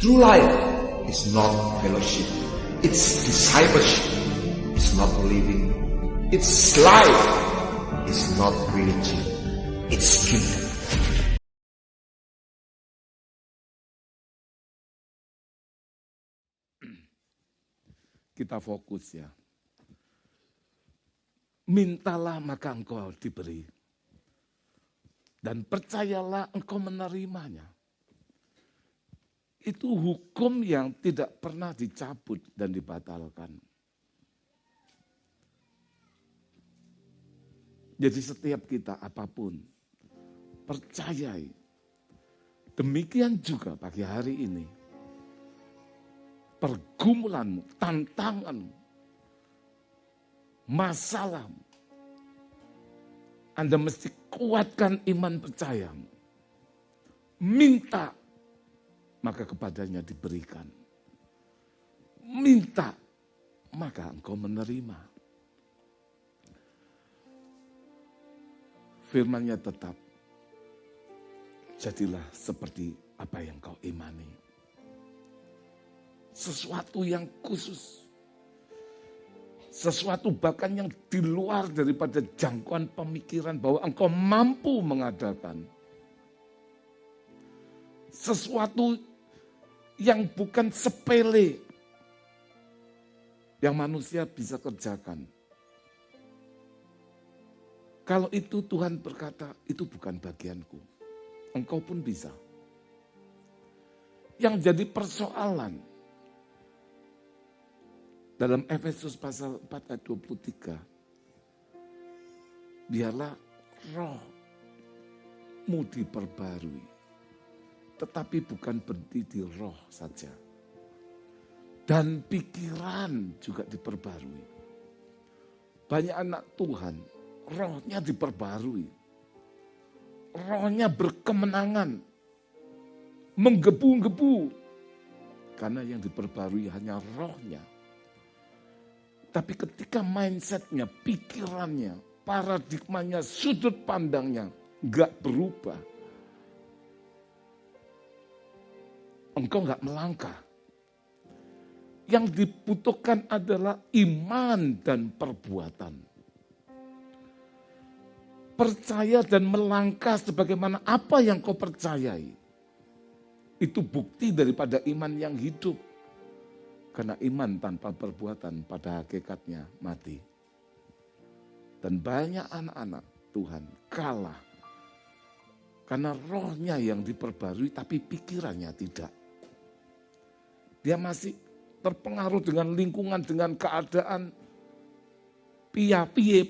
True life is not fellowship. It's discipleship. It's not living. It's life. It's not religion. It's kingdom. Kita fokus ya. Mintalah maka engkau diberi. Dan percayalah engkau menerimanya. Itu hukum yang tidak pernah dicabut dan dibatalkan. Jadi setiap kita apapun, percayai. Demikian juga pagi hari ini. Pergumulanmu, tantanganmu, masalahmu. Anda mesti kuatkan iman percayamu. Minta, maka kepadanya diberikan. Minta, maka engkau menerima. Firman-Nya tetap, jadilah seperti apa yang kau imani. Sesuatu yang khusus. Sesuatu bahkan yang di luar daripada jangkauan pemikiran bahwa engkau mampu mengadakan. Sesuatu yang bukan sepele yang manusia bisa kerjakan. Kalau itu Tuhan berkata, itu bukan bagianku. Engkau pun bisa. Yang jadi persoalan dalam Efesus pasal 4 ayat 23, biarlah rohmu diperbarui, tetapi bukan berhenti di roh saja. Dan pikiran juga diperbarui. Banyak anak Tuhan, rohnya diperbarui. Rohnya berkemenangan, menggebu-gebu. Karena yang diperbarui hanya rohnya. Tapi ketika mindsetnya, pikirannya, paradigmanya, sudut pandangnya gak berubah, engkau gak melangkah. Yang dibutuhkan adalah iman dan perbuatan. Percaya dan melangkah sebagaimana apa yang kau percayai. Itu bukti daripada iman yang hidup. Karena iman tanpa perbuatan pada hakikatnya mati. Dan banyak anak-anak Tuhan kalah. Karena rohnya yang diperbarui tapi pikirannya tidak. Dia masih terpengaruh dengan lingkungan, dengan keadaan. Piye.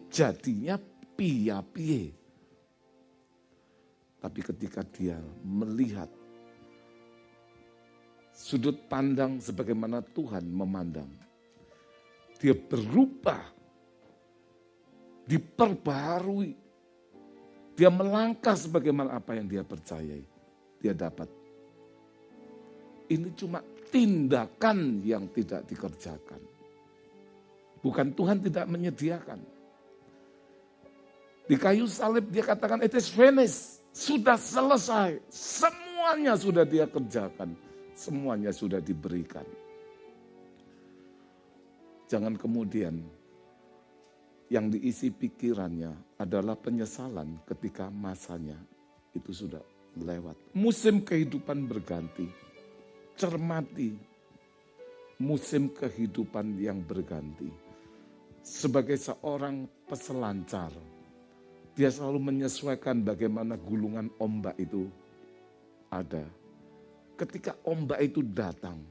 Jadinya piye. Tapi ketika dia melihat sudut pandang sebagaimana Tuhan memandang. Dia berubah. Diperbaharui. Dia melangkah sebagaimana apa yang dia percayai. Dia dapat. Ini cuma tindakan yang tidak dikerjakan. Bukan Tuhan tidak menyediakan. Di kayu salib dia katakan, it is finished. Sudah selesai. Semuanya sudah dia kerjakan. Semuanya sudah diberikan. Jangan kemudian yang diisi pikirannya adalah penyesalan ketika masanya itu sudah lewat. Musim kehidupan berganti. Cermati musim kehidupan yang berganti. Sebagai seorang peselancar, dia selalu menyesuaikan bagaimana gulungan ombak itu ada. Ketika ombak itu datang,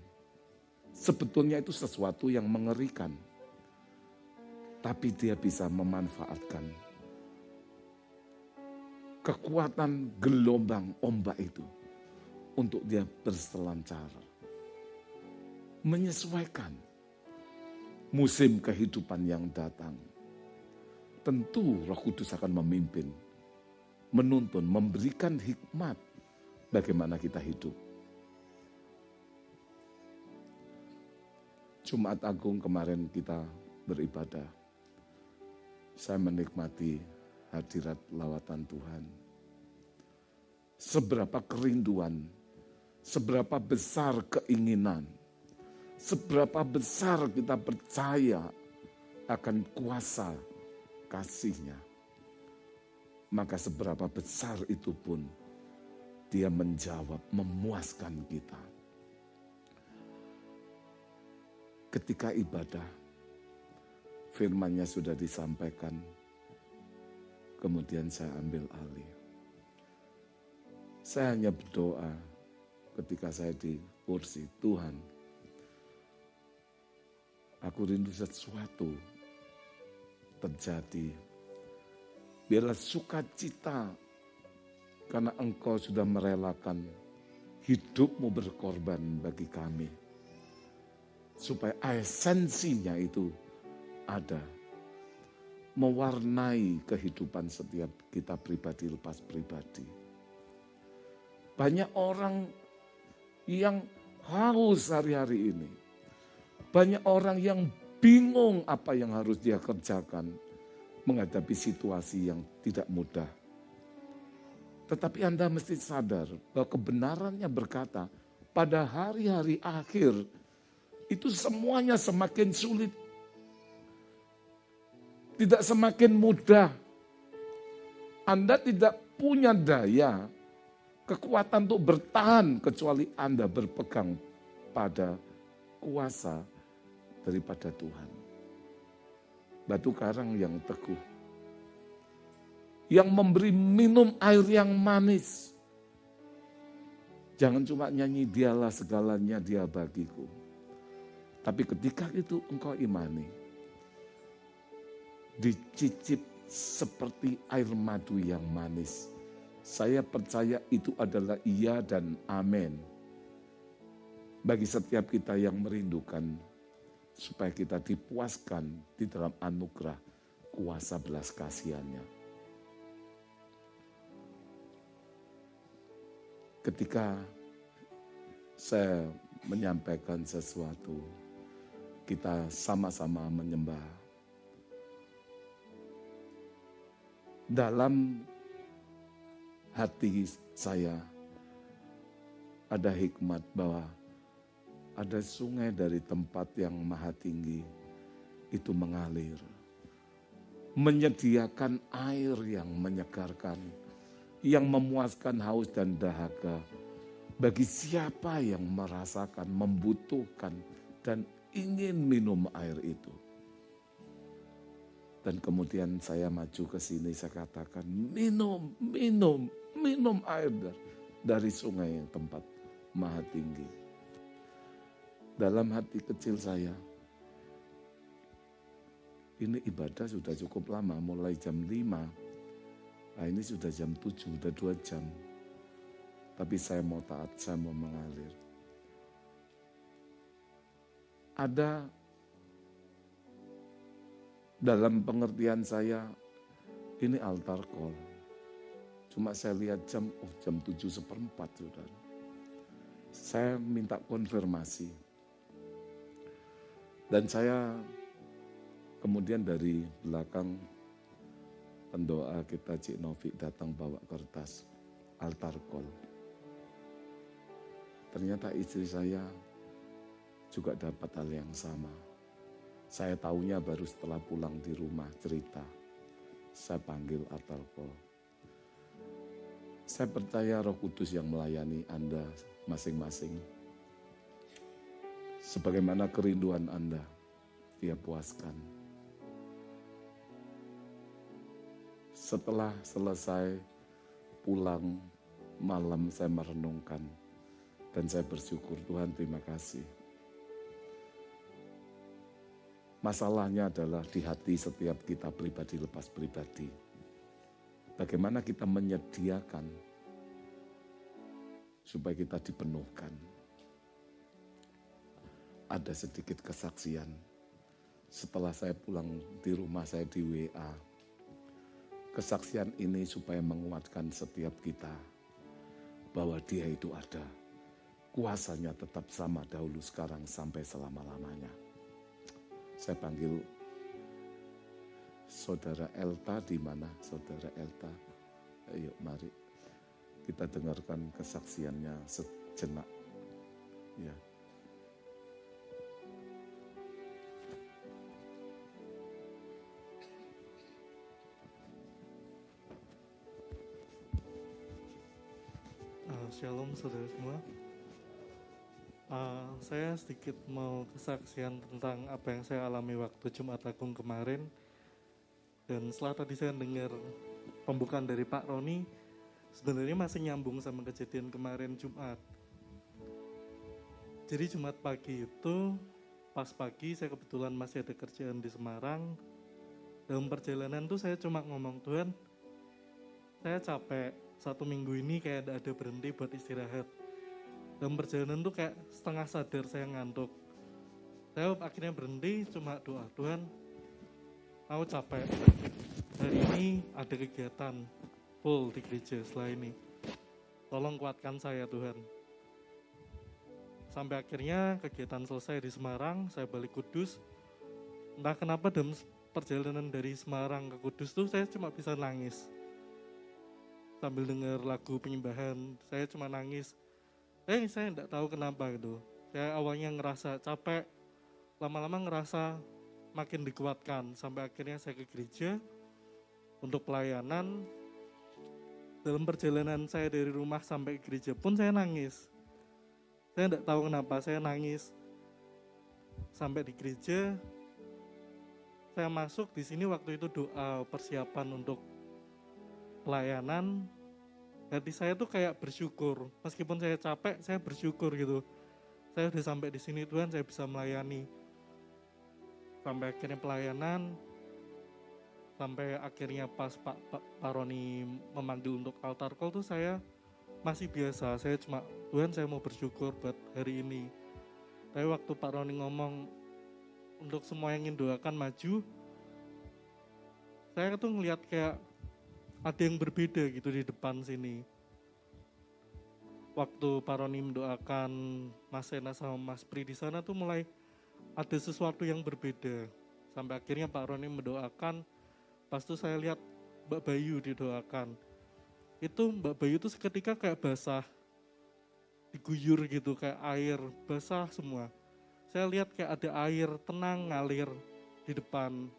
sebetulnya itu sesuatu yang mengerikan. Tapi dia bisa memanfaatkan kekuatan gelombang ombak itu untuk dia berselancar. Menyesuaikan musim kehidupan yang datang. Tentu Roh Kudus akan memimpin, menuntun, memberikan hikmat bagaimana kita hidup. Jumat Agung kemarin kita beribadah. Saya menikmati hadirat lawatan Tuhan. Seberapa kerinduan seberapa besar keinginan, seberapa besar kita percaya akan kuasa kasih-Nya, maka seberapa besar itu pun Dia menjawab, memuaskan kita. Ketika ibadah, firman-Nya sudah disampaikan, kemudian saya ambil alih. Saya hanya berdoa ketika saya di kursi, Tuhan, aku rindu sesuatu terjadi. Biarlah sukacita karena Engkau sudah merelakan hidupmu berkorban bagi kami. Supaya esensinya itu ada. Mewarnai kehidupan setiap kita pribadi lepas pribadi. Banyak orang yang haus hari-hari ini. Banyak orang yang bingung apa yang harus dia kerjakan menghadapi situasi yang tidak mudah. Tetapi Anda mesti sadar bahwa kebenarannya berkata, pada hari-hari akhir itu semuanya semakin sulit. Tidak semakin mudah. Anda tidak punya daya, kekuatan untuk bertahan kecuali Anda berpegang pada kuasa daripada Tuhan. Batu karang yang teguh. Yang memberi minum air yang manis. Jangan cuma nyanyi dialah segalanya dia bagiku. Tapi ketika itu engkau imani, dicicip seperti air madu yang manis. Saya percaya itu adalah iya dan amin. Bagi setiap kita yang merindukan, supaya kita dipuaskan di dalam anugerah kuasa belas kasihan-Nya. Ketika saya menyampaikan sesuatu, kita sama-sama menyembah. Dalam hati saya ada hikmat bahwa ada sungai dari tempat yang maha tinggi itu mengalir. Menyediakan air yang menyegarkan, yang memuaskan haus dan dahaga bagi siapa yang merasakan, membutuhkan, dan ingin minum air itu. Dan kemudian saya maju ke sini, saya katakan, minum air dari sungai yang tempat maha tinggi. Dalam hati kecil saya, ini ibadah sudah cukup lama, mulai jam 5. Nah ini sudah jam 7, sudah 2 jam. Tapi saya mau taat, saya mau mengalir. Ada dalam pengertian saya, ini altar call. Cuma saya lihat jam, jam 7:04 sudah. Saya minta konfirmasi. Dan saya kemudian dari belakang pendoa kita Cik Novik datang bawa kertas altar call. Ternyata istri saya juga dapat hal yang sama. Saya tahunya baru setelah pulang di rumah cerita. Saya panggil altar call. Saya percaya Roh Kudus yang melayani Anda masing-masing. Sebagaimana kerinduan Anda, Dia puaskan. Setelah selesai pulang malam saya merenungkan. Dan saya bersyukur, Tuhan terima kasih. Masalahnya adalah di hati setiap kita pribadi lepas pribadi. Bagaimana kita menyediakan supaya kita dipenuhkan. Ada sedikit kesaksian. Setelah saya pulang di rumah saya di WA. Kesaksian ini supaya menguatkan setiap kita. Bahwa Dia itu ada. Kuasanya tetap sama dahulu sekarang sampai selama-lamanya. Saya panggil Saudara Elta, di mana Saudara Elta? Ayo mari kita dengarkan kesaksiannya sejenak. Ya. Shalom saudara semua. Saya sedikit mau kesaksian tentang apa yang saya alami waktu Jumat Agung kemarin. Dan setelah tadi saya dengar pembukaan dari Pak Roni, sebenarnya masih nyambung sama kejadian kemarin Jumat. Jadi Jumat pagi itu, pas pagi saya kebetulan masih ada kerjaan di Semarang. Dalam perjalanan tuh saya cuma ngomong, Tuhan, saya capek, 1 minggu ini kayak ada berhenti buat istirahat. Dalam perjalanan tuh kayak setengah sadar saya ngantuk. Saya akhirnya berhenti, cuma doa, Tuhan, aku capek. Hari ini ada kegiatan full di gereja setelah ini. Tolong kuatkan saya Tuhan. Sampai akhirnya kegiatan selesai di Semarang, saya balik Kudus. Entah kenapa dalam perjalanan dari Semarang ke Kudus tuh saya cuma bisa nangis. Sambil dengar lagu penyembahan, saya cuma nangis. Saya enggak tahu kenapa gitu. Saya awalnya ngerasa capek, lama-lama ngerasa makin dikuatkan. Sampai akhirnya saya ke gereja untuk pelayanan. Dalam perjalanan saya dari rumah sampai ke gereja pun saya nangis. Saya enggak tahu kenapa saya nangis. Sampai di gereja, saya masuk di sini waktu itu doa persiapan untuk pelayanan. Hati saya tuh kayak bersyukur, meskipun saya capek, saya bersyukur gitu. Saya udah sampai di sini Tuhan, saya bisa melayani. Sampai akhirnya pelayanan, sampai akhirnya pas Pak Roni memanggil untuk altar call tuh saya masih biasa. Saya cuma, Tuhan saya mau bersyukur buat hari ini. Tapi waktu Pak Roni ngomong untuk semua yang ingin doakan maju, saya tuh ngeliat kayak ada yang berbeda gitu di depan sini. Waktu Pak Roni mendoakan Mas Sena sama Mas Pri di sana tuh mulai ada sesuatu yang berbeda. Sampai akhirnya Pak Roni mendoakan, pas itu saya lihat Mbak Bayu didoakan. Itu Mbak Bayu tuh seketika kayak basah, diguyur gitu kayak air, basah semua. Saya lihat kayak ada air tenang ngalir di depan.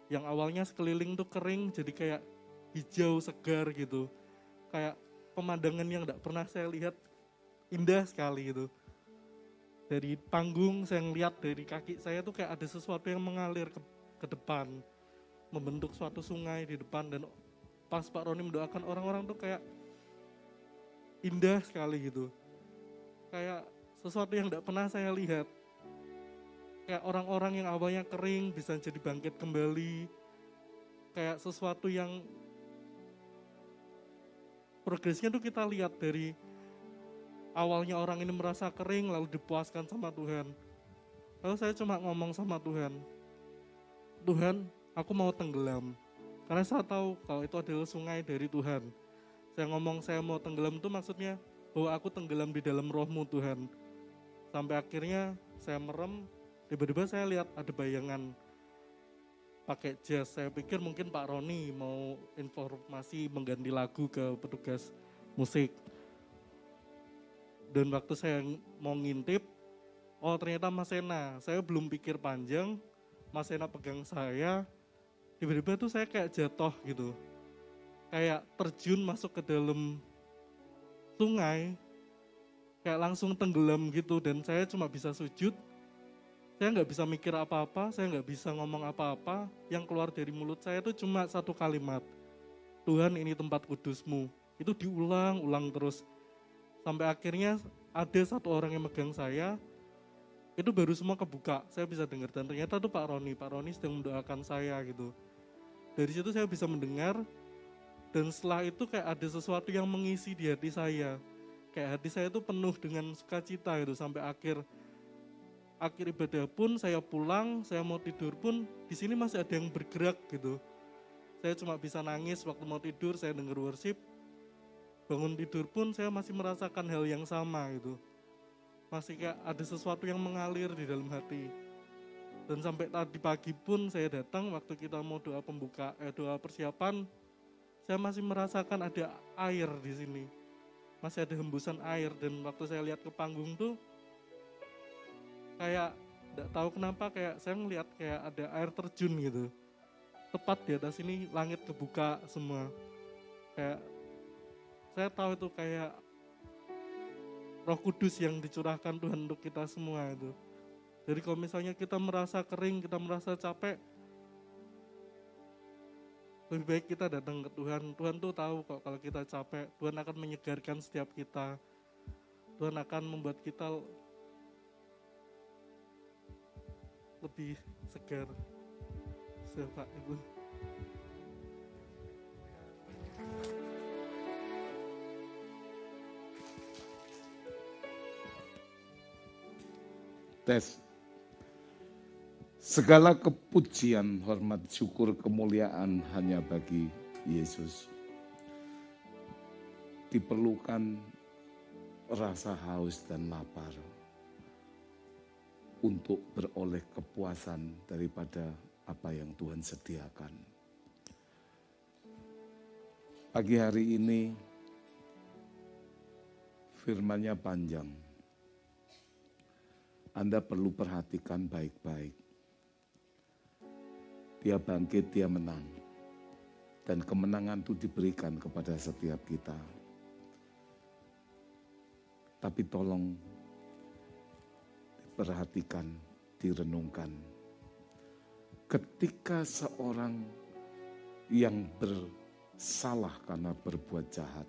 Yang awalnya sekeliling tuh kering jadi kayak hijau segar gitu, kayak pemandangan yang tidak pernah saya lihat, indah sekali gitu. Dari panggung saya ngeliat dari kaki saya tuh kayak ada sesuatu yang mengalir ke depan, membentuk suatu sungai di depan. Dan pas Pak Roni mendoakan, orang-orang tuh kayak indah sekali gitu, kayak sesuatu yang tidak pernah saya lihat. Kayak orang-orang yang awalnya kering bisa jadi bangkit kembali, kayak sesuatu yang progresnya tuh kita lihat dari awalnya orang ini merasa kering lalu dipuaskan sama Tuhan. Lalu saya cuma ngomong sama Tuhan, Tuhan aku mau tenggelam. Karena saya tahu kalau itu adalah sungai dari Tuhan. Saya ngomong saya mau tenggelam itu maksudnya bahwa aku tenggelam di dalam roh-Mu Tuhan. Sampai akhirnya saya merem, tiba-tiba saya lihat ada bayangan pakai jas. Saya pikir mungkin Pak Roni mau informasi mengganti lagu ke petugas musik. Dan waktu saya mau ngintip, oh ternyata Mas Sena. Saya belum pikir panjang, Mas Sena pegang saya, tiba-tiba tuh saya kayak jatuh gitu. Kayak terjun masuk ke dalam sungai, kayak langsung tenggelam gitu. Dan saya cuma bisa sujud. Saya nggak bisa mikir apa-apa, saya nggak bisa ngomong apa-apa. Yang keluar dari mulut saya itu cuma satu kalimat, Tuhan ini tempat kudus-Mu. Itu diulang-ulang terus. Sampai akhirnya ada satu orang yang megang saya, itu baru semua kebuka. Saya bisa dengar dan ternyata itu Pak Roni sedang mendoakan saya gitu. Dari situ saya bisa mendengar, dan setelah itu kayak ada sesuatu yang mengisi di hati saya. Kayak hati saya itu penuh dengan sukacita gitu. Sampai akhir ibadah pun saya pulang, saya mau tidur pun di sini masih ada yang bergerak gitu. Saya cuma bisa nangis waktu mau tidur, saya dengar worship. Bangun tidur pun saya masih merasakan hal yang sama gitu. Masih kayak ada sesuatu yang mengalir di dalam hati. Dan sampai tadi pagi pun saya datang waktu kita mau doa doa persiapan, saya masih merasakan ada air di sini. Masih ada hembusan air. Dan waktu saya lihat ke panggung tuh, kayak nggak tahu kenapa kayak saya ngeliat kayak ada air terjun gitu. Tepat di atas ini langit kebuka semua. Kayak saya tahu itu kayak Roh Kudus yang dicurahkan Tuhan untuk kita semua itu. Jadi kalau misalnya kita merasa kering, kita merasa capek, lebih baik kita datang ke Tuhan. Tuhan tuh tahu kok kalau kita capek, Tuhan akan menyegarkan setiap kita. Tuhan akan membuat kita lebih segar. Siapa Ibu? Tes. Segala kepujian, hormat, syukur, kemuliaan hanya bagi Yesus. Diperlukan rasa haus dan lapar untuk beroleh kepuasan daripada apa yang Tuhan sediakan. Pagi hari ini firman-Nya panjang. Anda perlu perhatikan baik-baik. Dia bangkit, dia menang. Dan kemenangan itu diberikan kepada setiap kita. Tapi tolong diperhatikan, direnungkan. Ketika seorang yang bersalah karena berbuat jahat,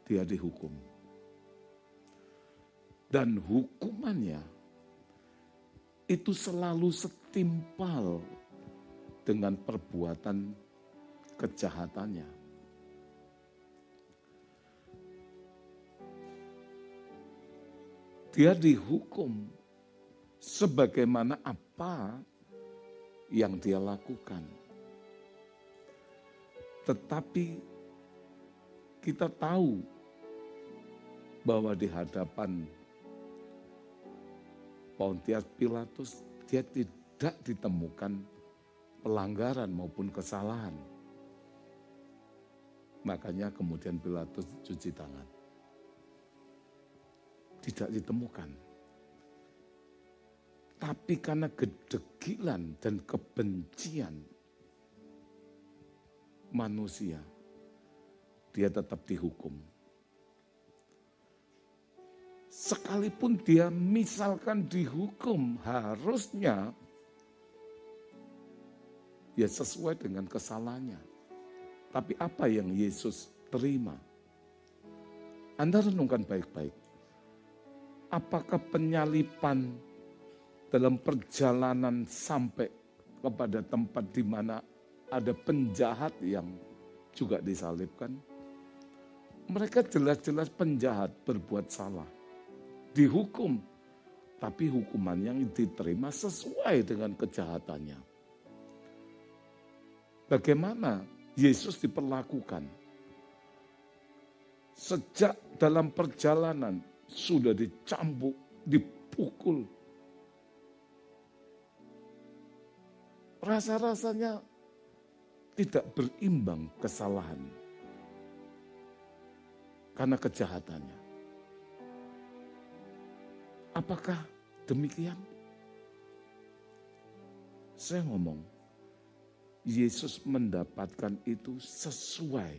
dia dihukum. Dan hukumannya itu selalu setimpal dengan perbuatan kejahatannya. Dia dihukum sebagaimana apa yang dia lakukan. Tetapi kita tahu bahwa di hadapan Pontius Pilatus dia tidak ditemukan pelanggaran maupun kesalahan. Makanya kemudian Pilatus cuci tangan. Tidak ditemukan. Tapi karena kedegilan dan kebencian manusia, dia tetap dihukum. Sekalipun dia misalkan dihukum, harusnya ya sesuai dengan kesalahannya. Tapi apa yang Yesus terima? Anda renungkan baik-baik. Apakah penyalipan dalam perjalanan sampai kepada tempat di mana ada penjahat yang juga disalibkan? Mereka jelas-jelas penjahat berbuat salah. Dihukum, tapi hukuman yang diterima sesuai dengan kejahatannya. Bagaimana Yesus diperlakukan? Sejak dalam perjalanan sudah dicambuk, dipukul. Rasa-rasanya tidak berimbang kesalahan karena kejahatannya. Apakah demikian? Saya ngomong, Yesus mendapatkan itu sesuai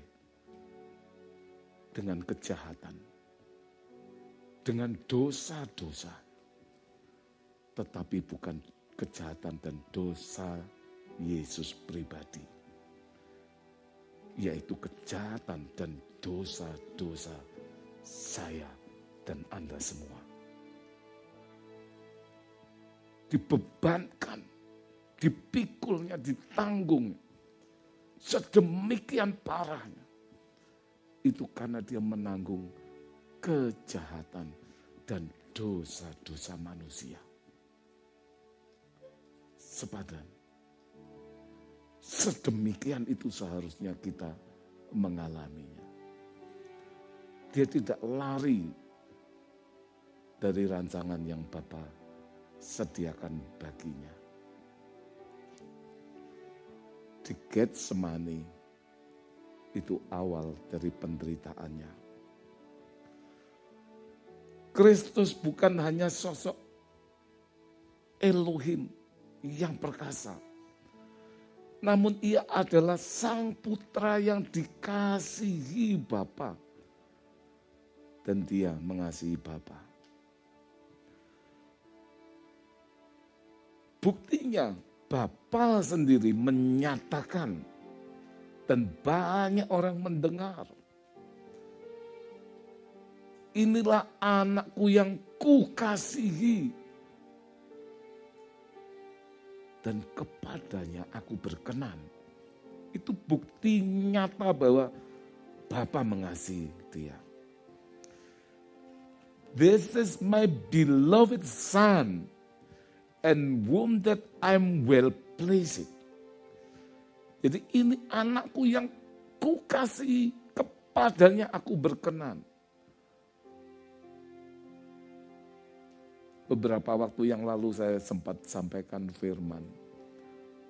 dengan kejahatan, dengan dosa-dosa, tetapi bukan kejahatan dan dosa Yesus pribadi, yaitu kejahatan dan dosa-dosa saya dan Anda semua. Dibebankan, dipikulnya, ditanggung sedemikian parahnya. Itu karena dia menanggung kejahatan dan dosa-dosa manusia. Sepadan. Sedemikian itu seharusnya kita mengalaminya. Dia tidak lari dari rancangan yang Bapa sediakan baginya. Di Getsemani itu awal dari penderitaannya. Kristus bukan hanya sosok Elohim yang perkasa. Namun ia adalah sang putra yang dikasihi Bapa. Dan dia mengasihi Bapa. Buktinya Bapa sendiri menyatakan dan banyak orang mendengar. Inilah anakku yang kukasihi. Dan kepadanya aku berkenan. Itu bukti nyata bahwa Bapa mengasihi dia. This is my beloved son, and whom that I'm well pleased. Jadi ini anakku yang kukasihi, kepadanya aku berkenan. Beberapa waktu yang lalu saya sempat sampaikan firman.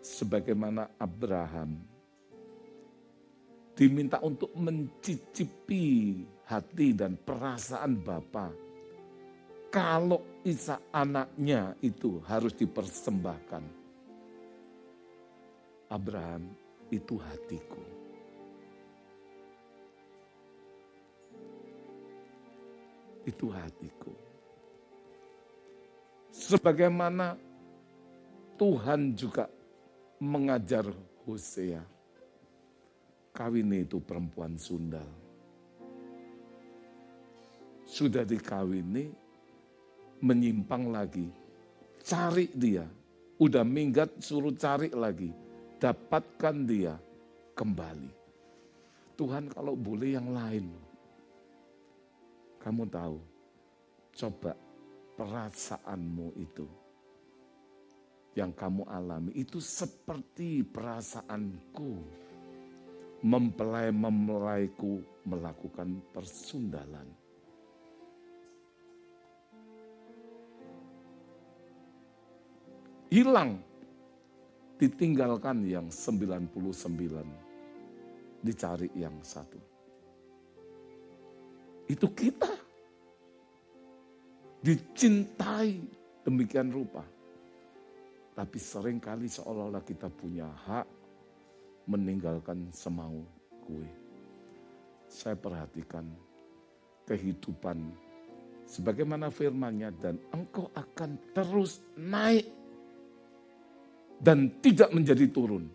Sebagaimana Abraham diminta untuk mencicipi hati dan perasaan Bapa. Kalau Ishak anaknya itu harus dipersembahkan. Abraham, itu hatiku. Itu hatiku. Sebagaimana Tuhan juga mengajar Hosea, kawini itu perempuan sundal. Sudah dikawini, menyimpang lagi, cari dia. Udah minggat, suruh cari lagi. Dapatkan dia kembali. Tuhan kalau boleh yang lain. Kamu tahu, coba perasaanmu itu yang kamu alami itu seperti perasaanku mempelai-mempelaiku melakukan persundalan. Hilang, ditinggalkan yang 99, dicari yang satu. Itu kita. Dicintai demikian rupa. Tapi seringkali seolah-olah kita punya hak meninggalkan semau gue. Saya perhatikan kehidupan sebagaimana firman-Nya, dan engkau akan terus naik dan tidak menjadi turun.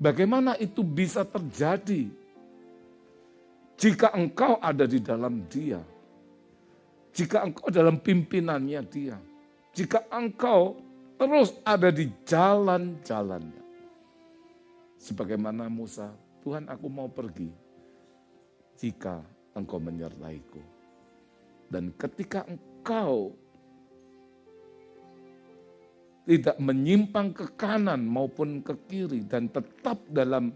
Bagaimana itu bisa terjadi? Jika engkau ada di dalam Dia, jika engkau dalam pimpinannya Dia, jika engkau terus ada di jalan-jalannya. Sebagaimana Musa, Tuhan aku mau pergi jika engkau menyertaiku. Dan ketika engkau tidak menyimpang ke kanan maupun ke kiri dan tetap dalam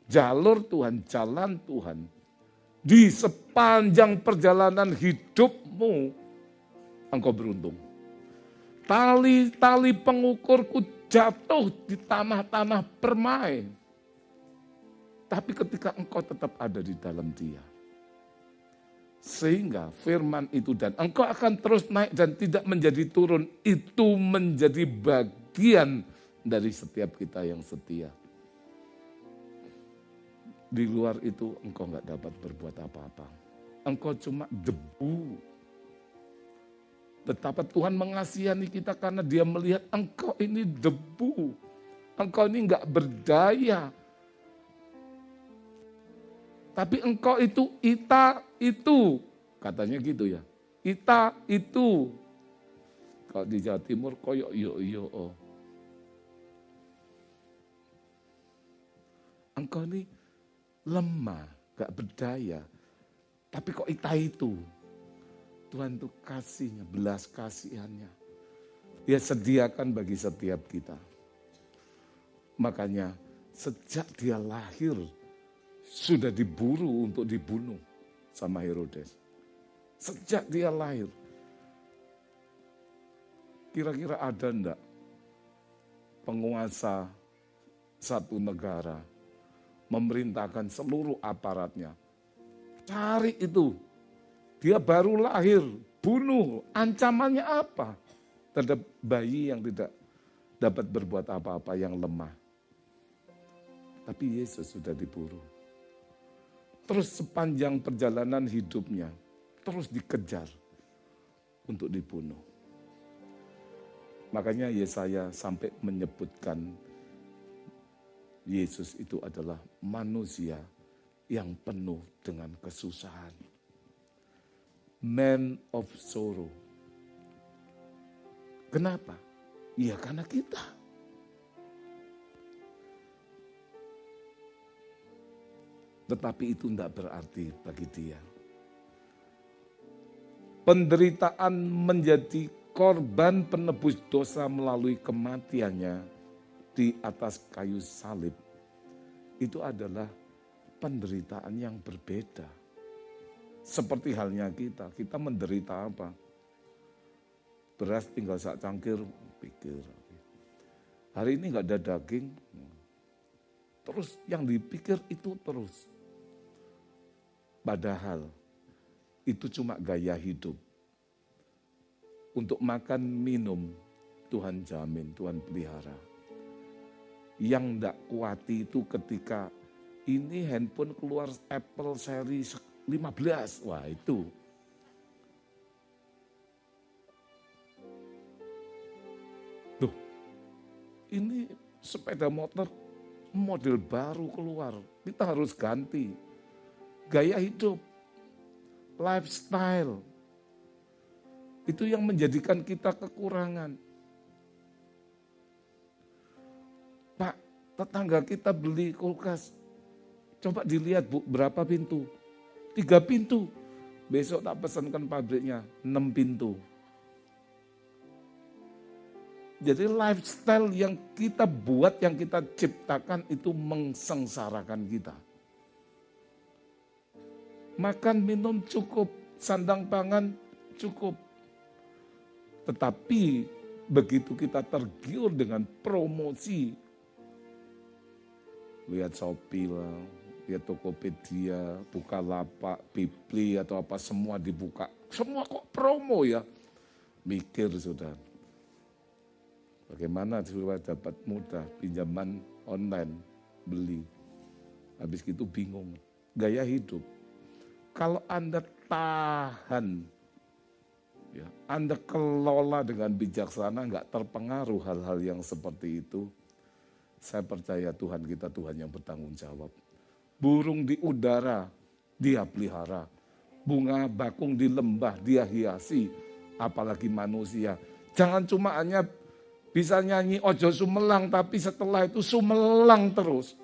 jalur Tuhan, jalan Tuhan, di sepanjang perjalanan hidupmu, engkau beruntung. Tali-tali pengukurku jatuh di tanah-tanah permai. Tapi ketika engkau tetap ada di dalam Dia, sehingga firman itu dan engkau akan terus naik dan tidak menjadi turun, itu menjadi bagian dari setiap kita yang setia. Di luar itu engkau gak dapat berbuat apa-apa. Engkau cuma debu. Betapa Tuhan mengasihani kita karena Dia melihat engkau ini debu. Engkau ini gak berdaya. Tapi engkau itu, ita itu. Katanya gitu ya. Ita itu. Kalau di Jawa Timur koyok yo. Engkau ini lemah, gak berdaya. Tapi kok ita itu? Tuhan itu kasihnya, belas kasihannya. Dia sediakan bagi setiap kita. Makanya sejak dia lahir, sudah diburu untuk dibunuh sama Herodes. Sejak dia lahir. Kira-kira ada enggak penguasa satu negara memerintahkan seluruh aparatnya, cari itu. Dia baru lahir, bunuh. Ancamannya apa? Terhadap bayi yang tidak dapat berbuat apa-apa, yang lemah. Tapi Yesus sudah diburu. Terus sepanjang perjalanan hidupnya, terus dikejar untuk dibunuh. Makanya Yesaya sampai menyebutkan Yesus itu adalah manusia yang penuh dengan kesusahan. Man of sorrow. Kenapa? Ya karena kita. Tetapi itu tidak berarti bagi dia. Penderitaan menjadi korban penebus dosa melalui kematiannya di atas kayu salib. Itu adalah penderitaan yang berbeda. Seperti halnya kita menderita apa? Beras tinggal sak cangkir, pikir. Hari ini nggak ada daging, terus yang dipikir itu terus. Padahal itu cuma gaya hidup. Untuk makan, minum, Tuhan jamin, Tuhan pelihara. Yang nggak kuati itu ketika ini handphone keluar Apple seri 15, wah itu. Tuh, ini sepeda motor model baru keluar, kita harus ganti. Gaya hidup, lifestyle, itu yang menjadikan kita kekurangan. Pak, tetangga kita beli kulkas, coba dilihat Bu, berapa pintu? 3 pintu. Besok tak pesankan pabriknya, 6 pintu. Jadi lifestyle yang kita buat, yang kita ciptakan itu mengsengsarakan kita. Makan, minum cukup, sandang pangan cukup. Tetapi begitu kita tergiur dengan promosi, lihat Shopee lah, lihat Tokopedia, Bukalapak, Bibli atau apa semua dibuka. Semua kok promo ya. Mikir sudah. Bagaimana supaya dapat mudah pinjaman online, beli. Habis itu bingung. Gaya hidup. Kalau Anda tahan, ya, Anda kelola dengan bijaksana, nggak terpengaruh hal-hal yang seperti itu, saya percaya Tuhan kita Tuhan yang bertanggung jawab. Burung di udara, dia pelihara. Bunga bakung di lembah, dia hiasi. Apalagi manusia. Jangan cuma hanya bisa nyanyi ojo sumelang, tapi setelah itu sumelang terus.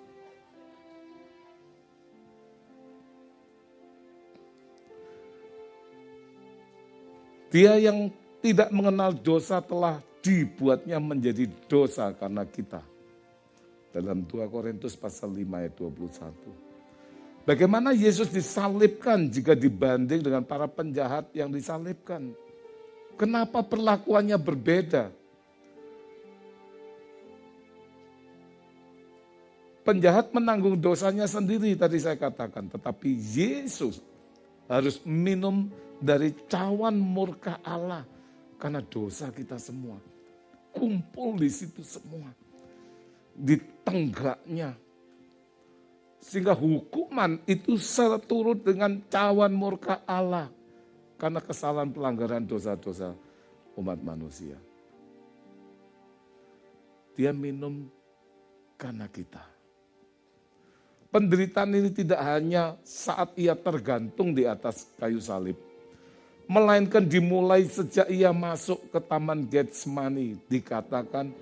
Dia yang tidak mengenal dosa telah dibuatnya menjadi dosa karena kita. Dalam 2 Korintus pasal 5 ayat 21. Bagaimana Yesus disalibkan jika dibanding dengan para penjahat yang disalibkan? Kenapa perlakuannya berbeda? Penjahat menanggung dosanya sendiri tadi saya katakan. Tetapi Yesus harus minum dari cawan murka Allah karena dosa kita semua. Kumpul di situ semua. Di tenggaknya. Sehingga hukuman itu seturut dengan cawan murka Allah. Karena kesalahan pelanggaran dosa-dosa umat manusia. Dia minum karena kita. Penderitaan ini tidak hanya saat ia tergantung di atas kayu salib. Melainkan dimulai sejak ia masuk ke Taman Getsemani. Dikatakan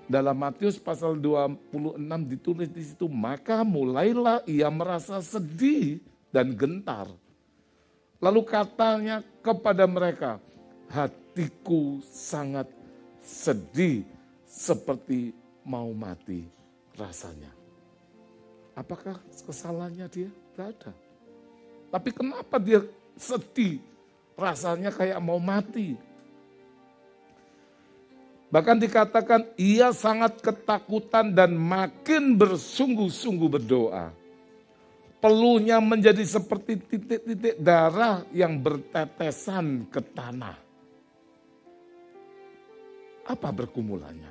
dalam Matius pasal 26 ditulis di situ, maka mulailah ia merasa sedih dan gentar. Lalu katanya kepada mereka, hatiku sangat sedih seperti mau mati rasanya. Apakah kesalahannya dia? Tidak ada. Tapi kenapa dia sedih? Rasanya kayak mau mati. Bahkan dikatakan ia sangat ketakutan dan makin bersungguh-sungguh berdoa. Peluhnya menjadi seperti titik-titik darah yang bertetesan ke tanah. Apa bergumulannya?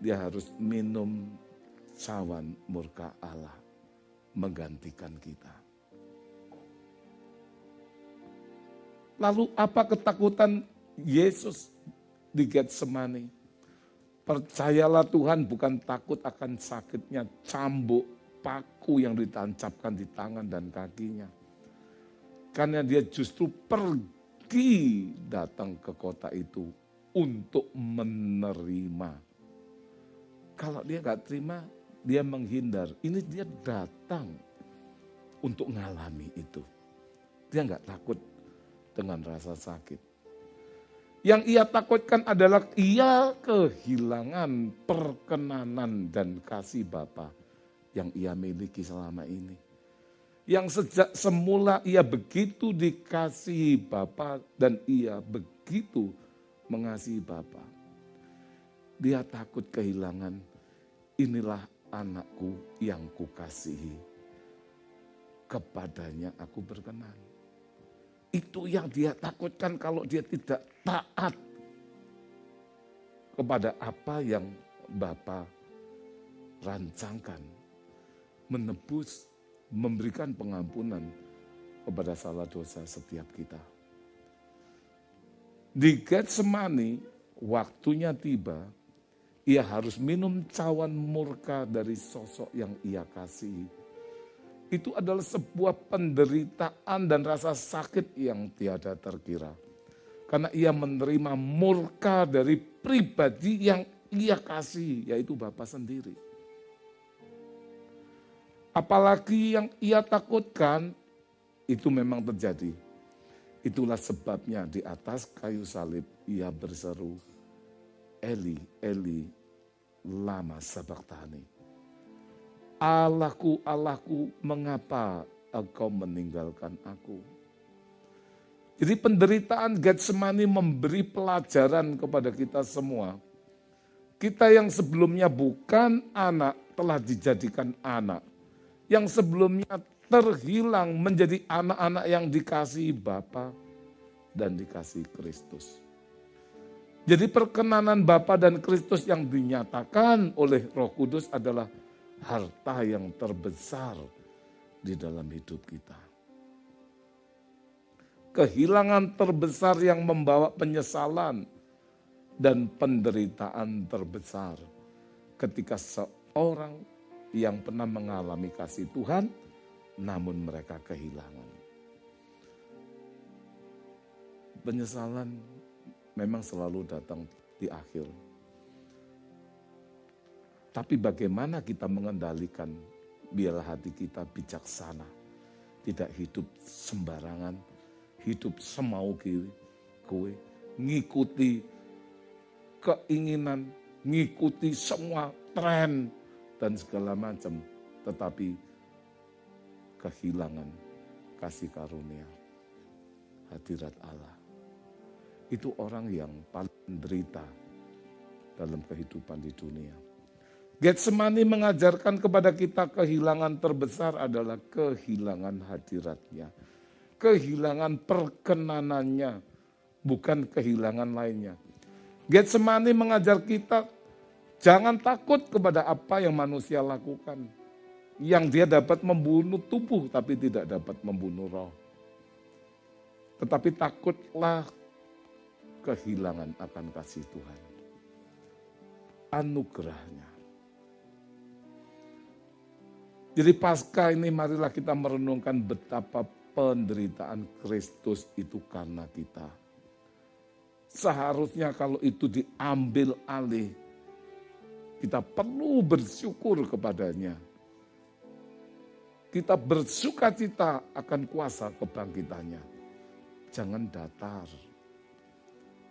Dia harus minum cawan murka Allah menggantikan kita. Lalu apa ketakutan Yesus di Getsemani? Percayalah Tuhan, bukan takut akan sakitnya cambuk paku yang ditancapkan di tangan dan kakinya. Karena dia justru pergi datang ke kota itu untuk menerima. Kalau dia nggak terima, dia menghindar. Ini dia datang untuk ngalami itu. Dia nggak takut dengan rasa sakit. Yang ia takutkan adalah ia kehilangan perkenanan dan kasih Bapa yang ia miliki selama ini. Yang sejak semula ia begitu dikasihi Bapa dan ia begitu mengasihi Bapa. Dia takut kehilangan, inilah anakku yang kukasihi. Kepadanya aku berkenan. Itu yang dia takutkan kalau dia tidak taat kepada apa yang Bapa rancangkan. Menebus, memberikan pengampunan kepada salah dosa setiap kita. Di Getsemani, waktunya tiba, ia harus minum cawan murka dari sosok yang ia kasihi. Itu adalah sebuah penderitaan dan rasa sakit yang tiada terkira. Karena ia menerima murka dari pribadi yang ia kasihi, yaitu Bapa sendiri. Apalagi yang ia takutkan, itu memang terjadi. Itulah sebabnya di atas kayu salib ia berseru, Eli, Eli, lama sabachthani. Allahku, Allahku, mengapa engkau meninggalkan aku? Jadi penderitaan Getsemani memberi pelajaran kepada kita semua. Kita yang sebelumnya bukan anak telah dijadikan anak. Yang sebelumnya terhilang menjadi anak-anak yang dikasihi Bapa dan dikasihi Kristus. Jadi perkenanan Bapa dan Kristus yang dinyatakan oleh Roh Kudus adalah harta yang terbesar di dalam hidup kita. Kehilangan terbesar yang membawa penyesalan dan penderitaan terbesar ketika seorang yang pernah mengalami kasih Tuhan, namun mereka kehilangan. Penyesalan memang selalu datang di akhir. Tapi bagaimana kita mengendalikan, biarlah hati kita bijaksana. Tidak hidup sembarangan, hidup semau kowe, ngikuti keinginan, ngikuti semua tren, dan segala macam, tetapi kehilangan kasih karunia hadirat Allah. Itu orang yang paling menderita dalam kehidupan di dunia. Getsemani mengajarkan kepada kita kehilangan terbesar adalah kehilangan hadiratnya. Kehilangan perkenanannya, bukan kehilangan lainnya. Getsemani mengajar kita jangan takut kepada apa yang manusia lakukan. Yang dia dapat membunuh tubuh tapi tidak dapat membunuh roh. Tetapi takutlah kehilangan akan kasih Tuhan. Anugerahnya. Jadi pasca ini marilah kita merenungkan betapa penderitaan Kristus itu karena kita. Seharusnya kalau itu diambil alih, kita perlu bersyukur kepadanya. Kita bersukacita akan kuasa kebangkitannya. Jangan datar.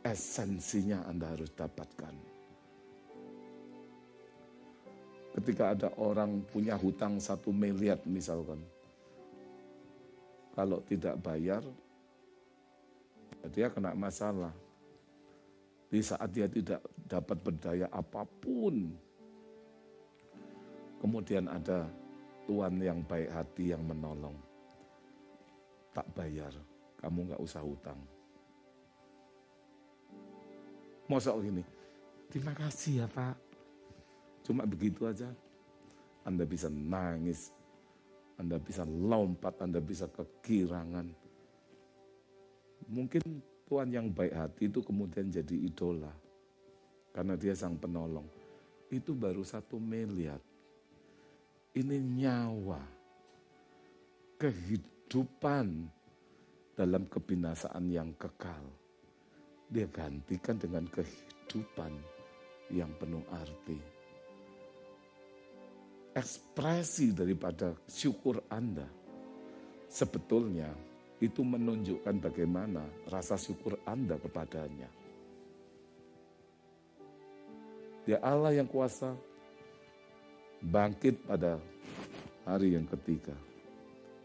Esensinya Anda harus dapatkan. Ketika ada orang punya hutang 1 miliar misalkan. Kalau tidak bayar, dia kena masalah. Di saat dia tidak dapat berdaya apapun. Kemudian ada Tuhan yang baik hati yang menolong. Tak bayar, kamu gak usah hutang. Masa gini, terima kasih ya Pak. Cuma begitu aja. Anda bisa nangis, Anda bisa lompat, Anda bisa kegirangan. Mungkin Tuhan yang baik hati itu kemudian jadi idola. Karena dia sang penolong. Itu baru 1 miliar. Ini nyawa, kehidupan dalam kebinasaan yang kekal. Dia gantikan dengan kehidupan yang penuh arti. Ekspresi daripada syukur Anda sebetulnya itu menunjukkan bagaimana rasa syukur Anda kepadanya. Dia Allah yang kuasa, bangkit pada hari yang ketiga.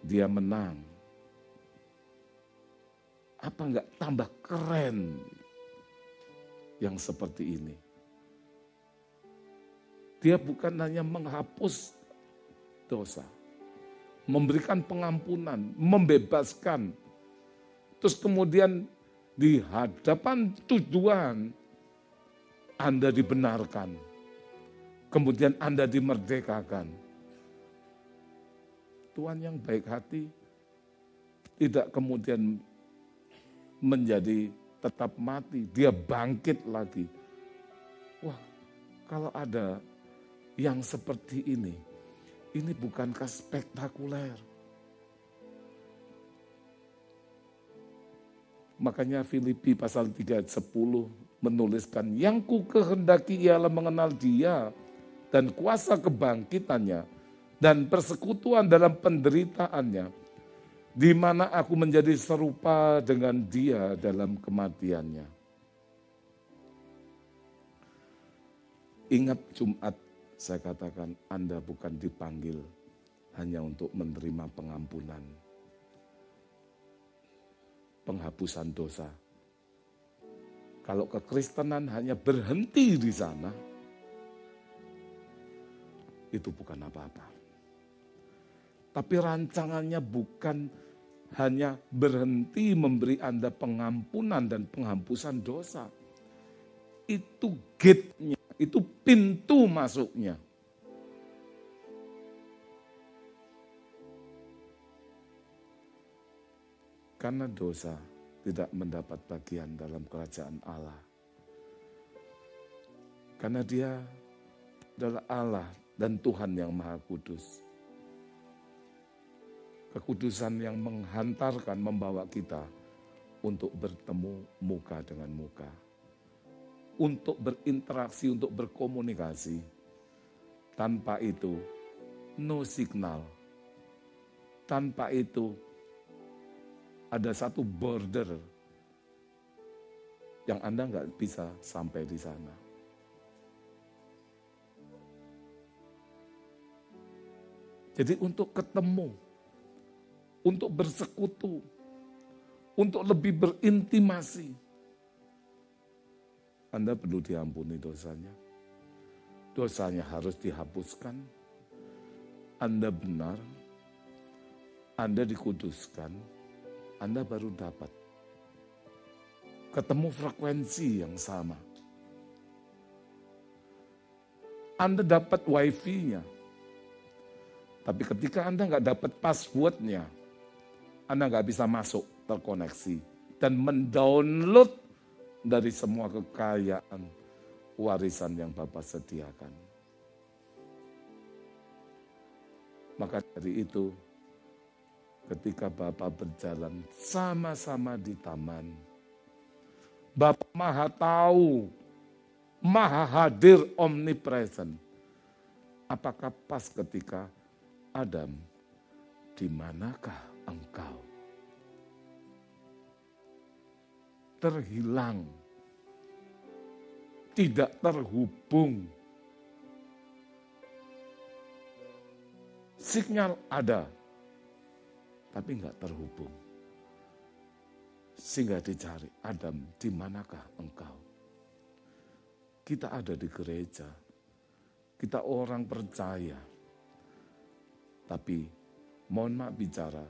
Dia menang. Apa enggak tambah keren yang seperti ini? Dia bukan hanya menghapus dosa, memberikan pengampunan, membebaskan. Terus kemudian di hadapan tujuan Anda dibenarkan. Kemudian Anda dimerdekakan. Tuhan yang baik hati tidak kemudian menjadi tetap mati, dia bangkit lagi. Wah, kalau ada yang seperti ini bukankah spektakuler? Makanya Filipi pasal 3 ayat 10 menuliskan, yang ku kehendaki ialah mengenal dia dan kuasa kebangkitannya dan persekutuan dalam penderitaannya, di mana aku menjadi serupa dengan dia dalam kematiannya. Ingat Jumat, saya katakan Anda bukan dipanggil hanya untuk menerima pengampunan, penghapusan dosa. Kalau kekristenan hanya berhenti di sana, itu bukan apa-apa. Tapi rancangannya bukan hanya berhenti memberi Anda pengampunan dan penghapusan dosa. Itu gate-nya, itu pintu masuknya. Karena dosa tidak mendapat bagian dalam kerajaan Allah. Karena dia adalah Allah dan Tuhan yang Maha Kudus. Kekudusan yang menghantarkan, membawa kita untuk bertemu muka dengan muka. Untuk berinteraksi, untuk berkomunikasi. Tanpa itu, no signal. Tanpa itu, ada satu border yang Anda nggak bisa sampai di sana. Jadi untuk ketemu, untuk bersekutu, untuk lebih berintimasi, Anda perlu diampuni dosanya. Dosanya harus dihapuskan. Anda benar, Anda dikuduskan, Anda baru dapat ketemu frekuensi yang sama. Anda dapat wifi-nya. Tapi ketika Anda nggak dapat password-nya, Anda nggak bisa masuk, terkoneksi, dan mendownload dari semua kekayaan warisan yang Bapa sediakan. Maka dari itu, ketika Bapa berjalan sama-sama di taman, Bapa Maha tahu, Maha hadir, omnipresent. Apakah pas ketika Adam, di manakah engkau? Terhilang, tidak terhubung. Sinyal ada, tapi enggak terhubung. Sehingga dicari, Adam, di manakah engkau? Kita ada di gereja, kita orang percaya. Tapi mohon maaf bicara,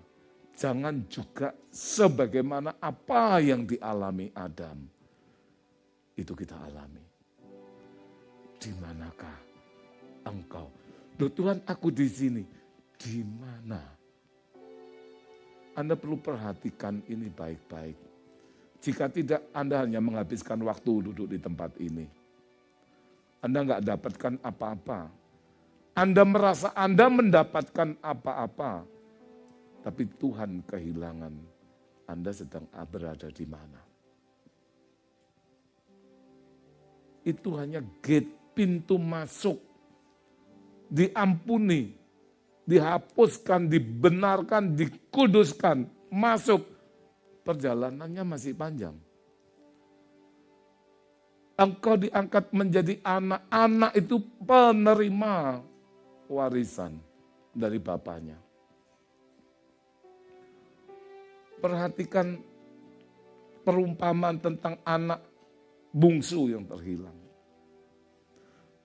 jangan juga sebagaimana apa yang dialami Adam, itu kita alami. Di manakah engkau? Loh Tuhan, aku di sini. Di mana? Anda perlu perhatikan ini baik-baik. Jika tidak, Anda hanya menghabiskan waktu duduk di tempat ini. Anda nggak dapatkan apa-apa. Anda merasa Anda mendapatkan apa-apa. Tapi Tuhan kehilangan. Anda sedang berada di mana? Itu hanya gate, pintu masuk. Diampuni, dihapuskan, dibenarkan, dikuduskan, masuk. Perjalanannya masih panjang. Engkau diangkat menjadi anak. Anak itu penerima warisan dari bapaknya. Perhatikan perumpamaan tentang anak bungsu yang terhilang.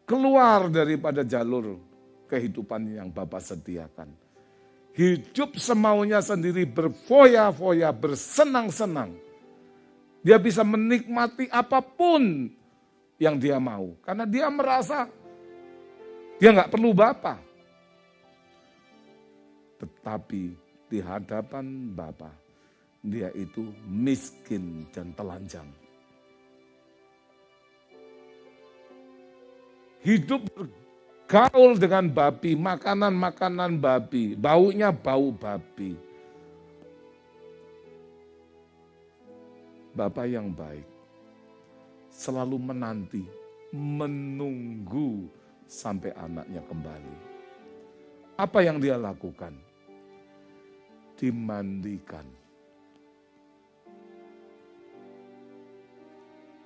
Keluar daripada jalur kehidupan yang Bapa sediakan. Hidup semaunya sendiri, berfoya-foya, bersenang-senang. Dia bisa menikmati apapun yang dia mau. Karena dia merasa dia nggak perlu Bapa. Tetapi di hadapan Bapa, dia itu miskin dan telanjang. Hidup bergaul dengan babi, makanan-makanan babi, baunya bau babi. Bapa yang baik selalu menanti, menunggu sampai anaknya kembali. Apa yang dia lakukan? Dimandikan.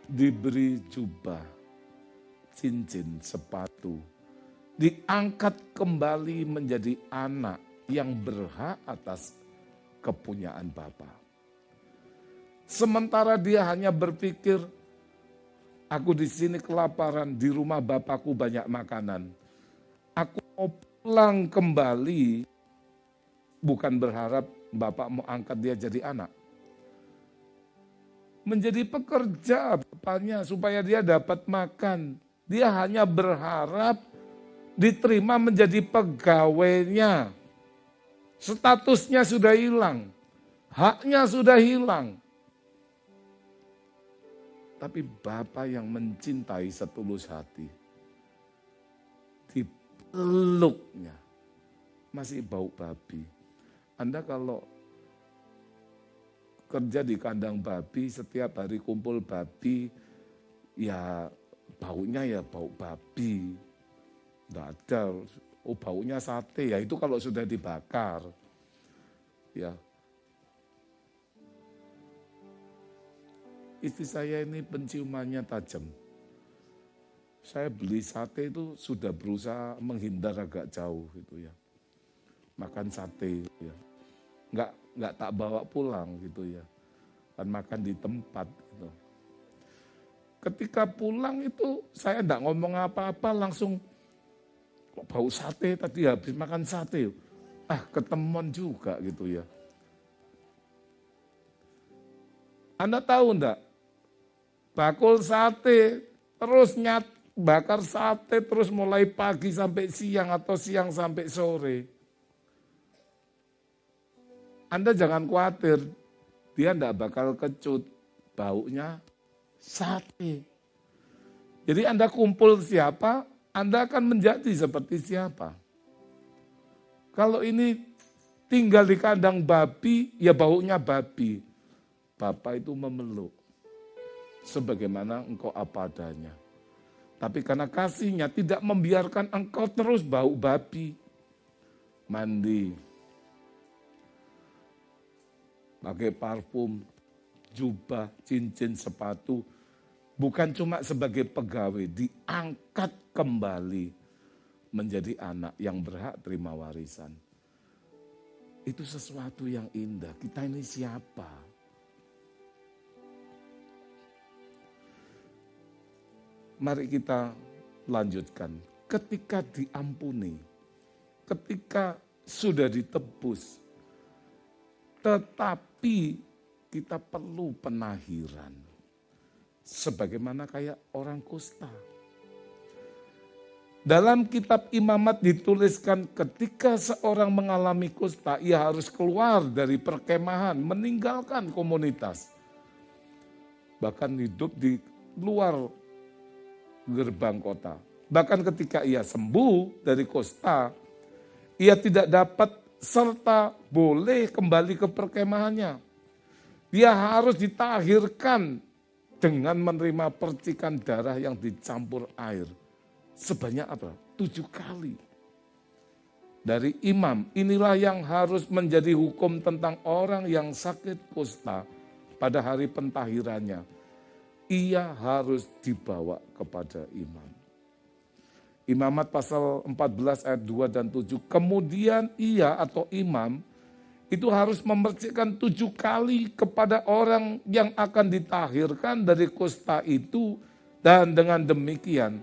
Diberi jubah, cincin, sepatu. Diangkat kembali menjadi anak yang berhak atas kepunyaan Bapa. Sementara dia hanya berpikir, aku di sini kelaparan, di rumah Bapakku banyak makanan. Aku mau pulang kembali, bukan berharap Bapak mau angkat dia jadi anak. Menjadi pekerja bapaknya supaya dia dapat makan. Dia hanya berharap diterima menjadi pegawainya. Statusnya sudah hilang, haknya sudah hilang. Tapi Bapa yang mencintai setulus hati, dipeluknya masih bau babi. Anda kalau kerja di kandang babi, setiap hari kumpul babi, ya baunya ya bau babi. Nggak ada, oh baunya sate, ya itu kalau sudah dibakar. Ya. Istri saya ini penciumannya tajam. Saya beli sate itu sudah berusaha menghindar agak jauh gitu ya. Makan sate ya. Nggak tak bawa pulang gitu ya. Dan makan di tempat gitu. Ketika pulang itu saya enggak ngomong apa-apa, langsung kok bau sate tadi habis makan sate. Ketemuan juga gitu ya. Anda tahu enggak? Bakul sate, terus bakar sate terus mulai pagi sampai siang atau siang sampai sore. Anda jangan khawatir, dia enggak bakal kecut, baunya sate. Jadi Anda kumpul siapa, Anda akan menjadi seperti siapa. Kalau ini tinggal di kandang babi, ya baunya babi. Bapak itu memeluk. Sebagaimana engkau apa adanya. Tapi karena kasihnya tidak membiarkan engkau terus bau babi. Mandi. Pakai parfum, jubah, cincin, sepatu. Bukan cuma sebagai pegawai, diangkat kembali menjadi anak yang berhak terima warisan. Itu sesuatu yang indah. Kita ini siapa? Mari kita lanjutkan. Ketika diampuni, ketika sudah ditebus. Tetapi kita perlu penahiran. Sebagaimana kayak orang kusta. Dalam kitab Imamat dituliskan ketika seorang mengalami kusta, ia harus keluar dari perkemahan, meninggalkan komunitas. Bahkan hidup di luar gerbang kota. Bahkan ketika ia sembuh dari kusta, ia tidak dapat serta boleh kembali ke perkemahannya. Dia harus ditahirkan dengan menerima percikan darah yang dicampur air. Sebanyak apa? 7 kali. Dari imam, inilah yang harus menjadi hukum tentang orang yang sakit kusta pada hari pentahirannya. Ia harus dibawa kepada imam. Imamat pasal 14 ayat 2 dan 7. Kemudian ia atau imam itu harus memercikkan 7 kali kepada orang yang akan ditahirkan dari kusta itu, dan dengan demikian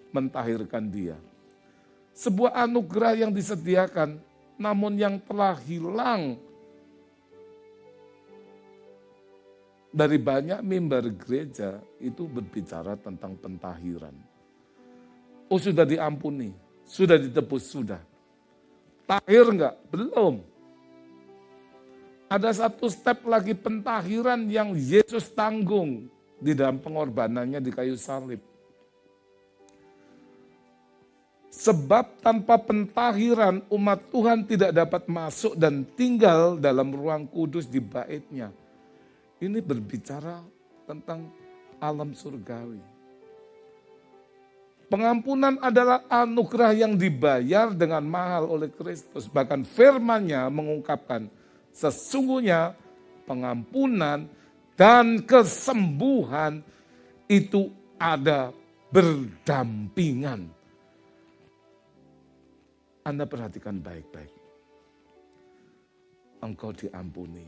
mentahirkan dia. Sebuah anugerah yang disediakan namun yang telah hilang dari banyak mimbar gereja itu berbicara tentang pentahiran. Oh, sudah diampuni, sudah ditebus, sudah. Tahir enggak? Belum. Ada satu step lagi pentahiran yang Yesus tanggung di dalam pengorbanannya di kayu salib. Sebab tanpa pentahiran umat Tuhan tidak dapat masuk dan tinggal dalam ruang kudus di bait-Nya. Ini berbicara tentang alam surgawi. Pengampunan adalah anugerah yang dibayar dengan mahal oleh Kristus. Bahkan firman-Nya mengungkapkan sesungguhnya pengampunan dan kesembuhan itu ada berdampingan. Anda perhatikan baik-baik. Engkau diampuni,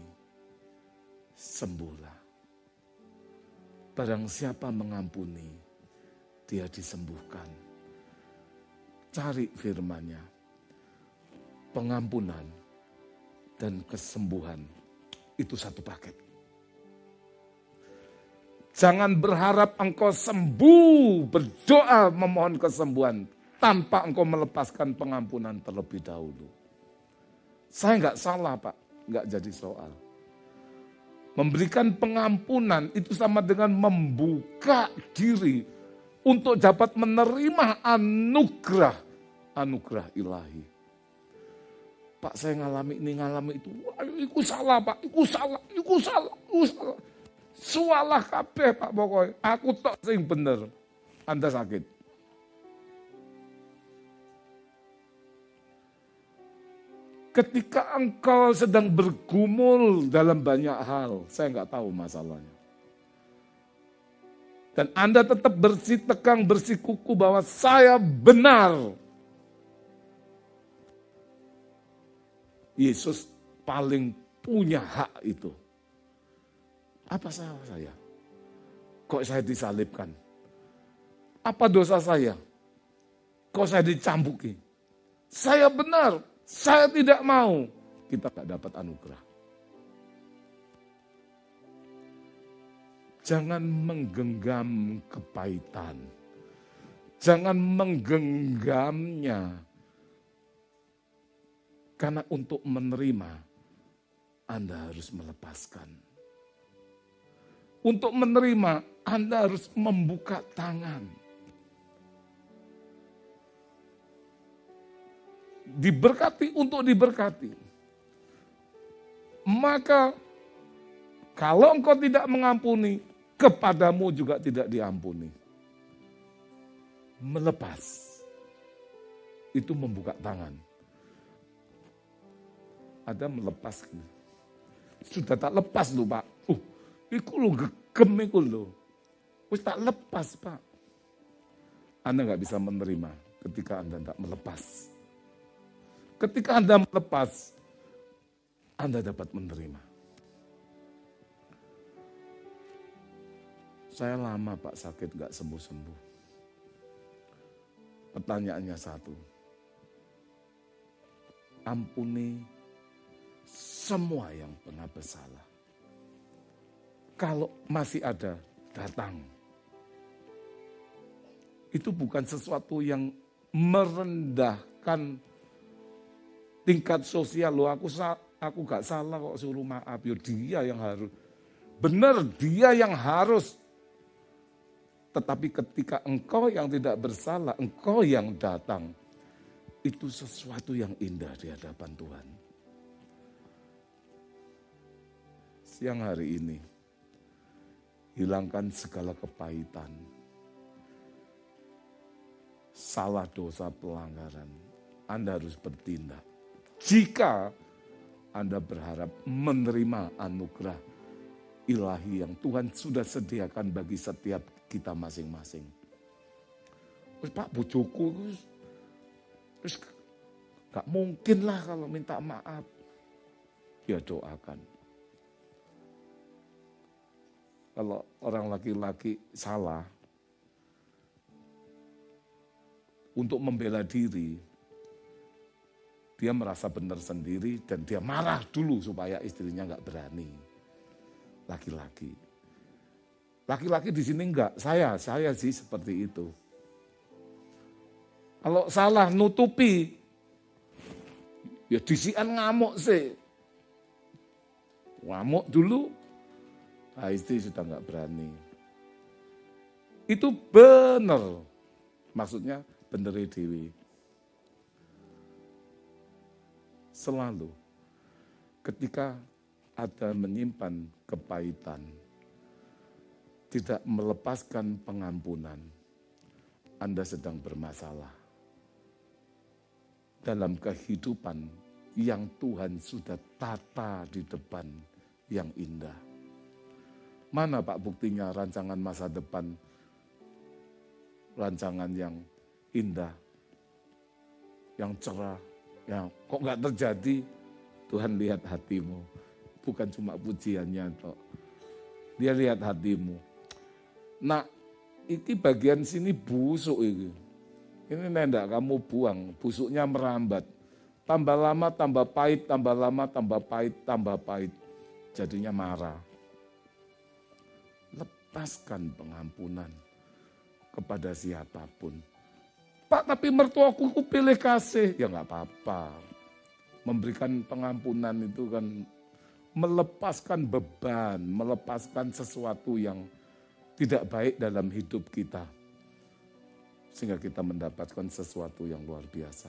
sembuhlah. Barang siapa mengampuni, dia disembuhkan. Cari firman-Nya. Pengampunan dan kesembuhan itu satu paket. Jangan berharap engkau sembuh, berdoa memohon kesembuhan tanpa engkau melepaskan pengampunan terlebih dahulu. Saya enggak salah, Pak, enggak jadi soal. Memberikan pengampunan itu sama dengan membuka diri untuk dapat menerima anugerah ilahi. Pak, saya ngalami itu. Wah, itu salah, Pak. Itu salah. Sualah kabeh, Pak, pokoknya. Aku tok sing bener. Anda sakit. Ketika engkau sedang bergumul dalam banyak hal, saya nggak tahu masalahnya. Dan Anda tetap bersitegang, bersikuku bahwa saya benar. Yesus paling punya hak itu. Apa salah saya? Kok saya disalibkan? Apa dosa saya? Kok saya dicambuki? Saya benar. Saya tidak mau, kita tak dapat anugerah. Jangan menggenggam kepahitan. Jangan menggenggamnya. Karena untuk menerima, Anda harus melepaskan. Untuk menerima, Anda harus membuka tangan. Diberkati untuk diberkati. Maka kalau engkau tidak mengampuni, kepadamu juga tidak diampuni. Melepas itu membuka tangan. Ada melepas. Sudah tak lepas lho, Pak. Iku lho gegem iku lho. Wis tak lepas, Pak. Anda nggak bisa menerima ketika Anda tidak melepas. Ketika Anda melepas, Anda dapat menerima. Saya lama, Pak, sakit gak sembuh-sembuh. Pertanyaannya satu. ampuni semua yang pernah bersalah. Kalau masih ada, datang. Itu bukan sesuatu yang merendahkan tingkat sosial. Loh, aku gak salah kok suruh maaf. Yo, dia yang harus. Benar, dia yang harus. Tetapi ketika engkau yang tidak bersalah, engkau yang datang, itu sesuatu yang indah di hadapan Tuhan. Siang hari ini, hilangkan segala kepahitan, salah, dosa, pelanggaran. Anda harus bertindak. Jika Anda berharap menerima anugerah ilahi yang Tuhan sudah sediakan bagi setiap kita masing-masing. Pak, bojoku terus gak mungkin lah kalau minta maaf. Ya doakan. Kalau orang laki-laki salah, untuk membela diri, dia merasa benar sendiri dan dia marah dulu supaya istrinya gak berani. Laki-laki. Laki-laki di sini enggak, saya sih seperti itu. Kalau salah nutupi, ya disian ngamuk sih. Ngamuk dulu, istri sudah enggak berani. Itu benar, maksudnya bener dewi. Selalu ketika ada menyimpan kepahitan, tidak melepaskan pengampunan, Anda sedang bermasalah dalam kehidupan yang Tuhan sudah tata di depan yang indah. Mana Pak buktinya rancangan masa depan, rancangan yang indah, yang cerah, yang kok nggak terjadi? Tuhan lihat hatimu, bukan cuma pujiannya toh. Dia lihat hatimu. Nah, ini bagian sini busuk ini. Ini nendak kamu buang, busuknya merambat. Tambah lama tambah pahit, tambah lama tambah pahit, tambah pahit. Jadinya marah. Lepaskan pengampunan kepada siapapun. Pak, tapi mertuaku pilih kasih. Ya nggak apa-apa. Memberikan pengampunan itu kan melepaskan beban, melepaskan sesuatu yang tidak baik dalam hidup kita. Sehingga kita mendapatkan sesuatu yang luar biasa.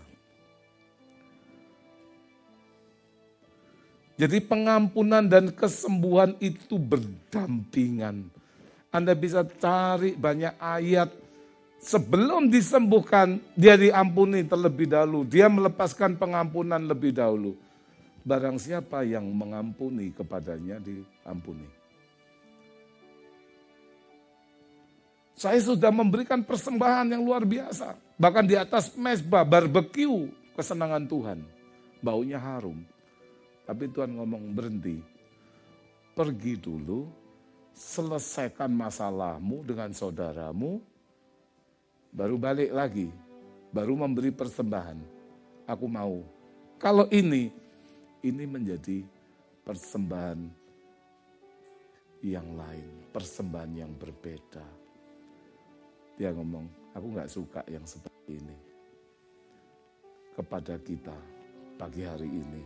Jadi pengampunan dan kesembuhan itu berdampingan. Anda bisa cari banyak ayat. Sebelum disembuhkan, dia diampuni terlebih dahulu. Dia melepaskan pengampunan lebih dahulu. Barang siapa yang mengampuni kepadanya diampuni. Saya sudah memberikan persembahan yang luar biasa. Bahkan di atas mezbah, barbeque, kesenangan Tuhan. Baunya harum. Tapi Tuhan ngomong berhenti. Pergi dulu, selesaikan masalahmu dengan saudaramu, baru balik lagi, baru memberi persembahan. Aku mau. Kalau ini menjadi persembahan yang lain, persembahan yang berbeda. Dia ngomong, aku gak suka yang seperti ini. Kepada kita pagi hari ini,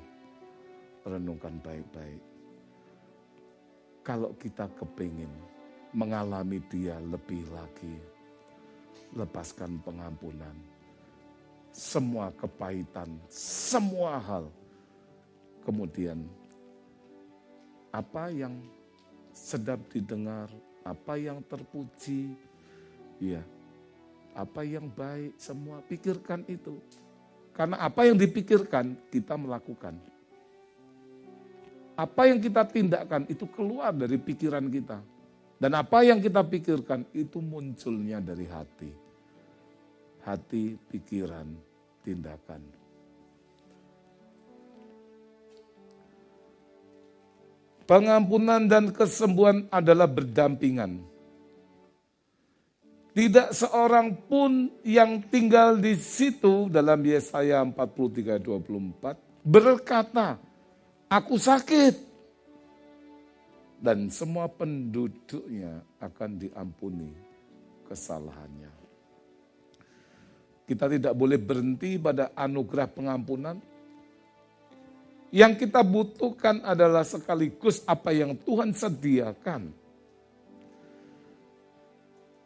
renungkan baik-baik. Kalau kita kepingin mengalami dia lebih lagi, lepaskan pengampunan, semua kepahitan, semua hal. Kemudian apa yang sedap didengar, apa yang terpuji, ya, apa yang baik, semua pikirkan itu. Karena apa yang dipikirkan, kita melakukan. Apa yang kita tindakan, itu keluar dari pikiran kita. Dan apa yang kita pikirkan, itu munculnya dari hati. Hati, pikiran, tindakan. Pengampunan dan kesembuhan adalah berdampingan. Tidak seorang pun yang tinggal di situ dalam Yesaya 43:24 berkata, aku sakit. Dan semua penduduknya akan diampuni kesalahannya. Kita tidak boleh berhenti pada anugerah pengampunan. Yang kita butuhkan adalah sekaligus apa yang Tuhan sediakan.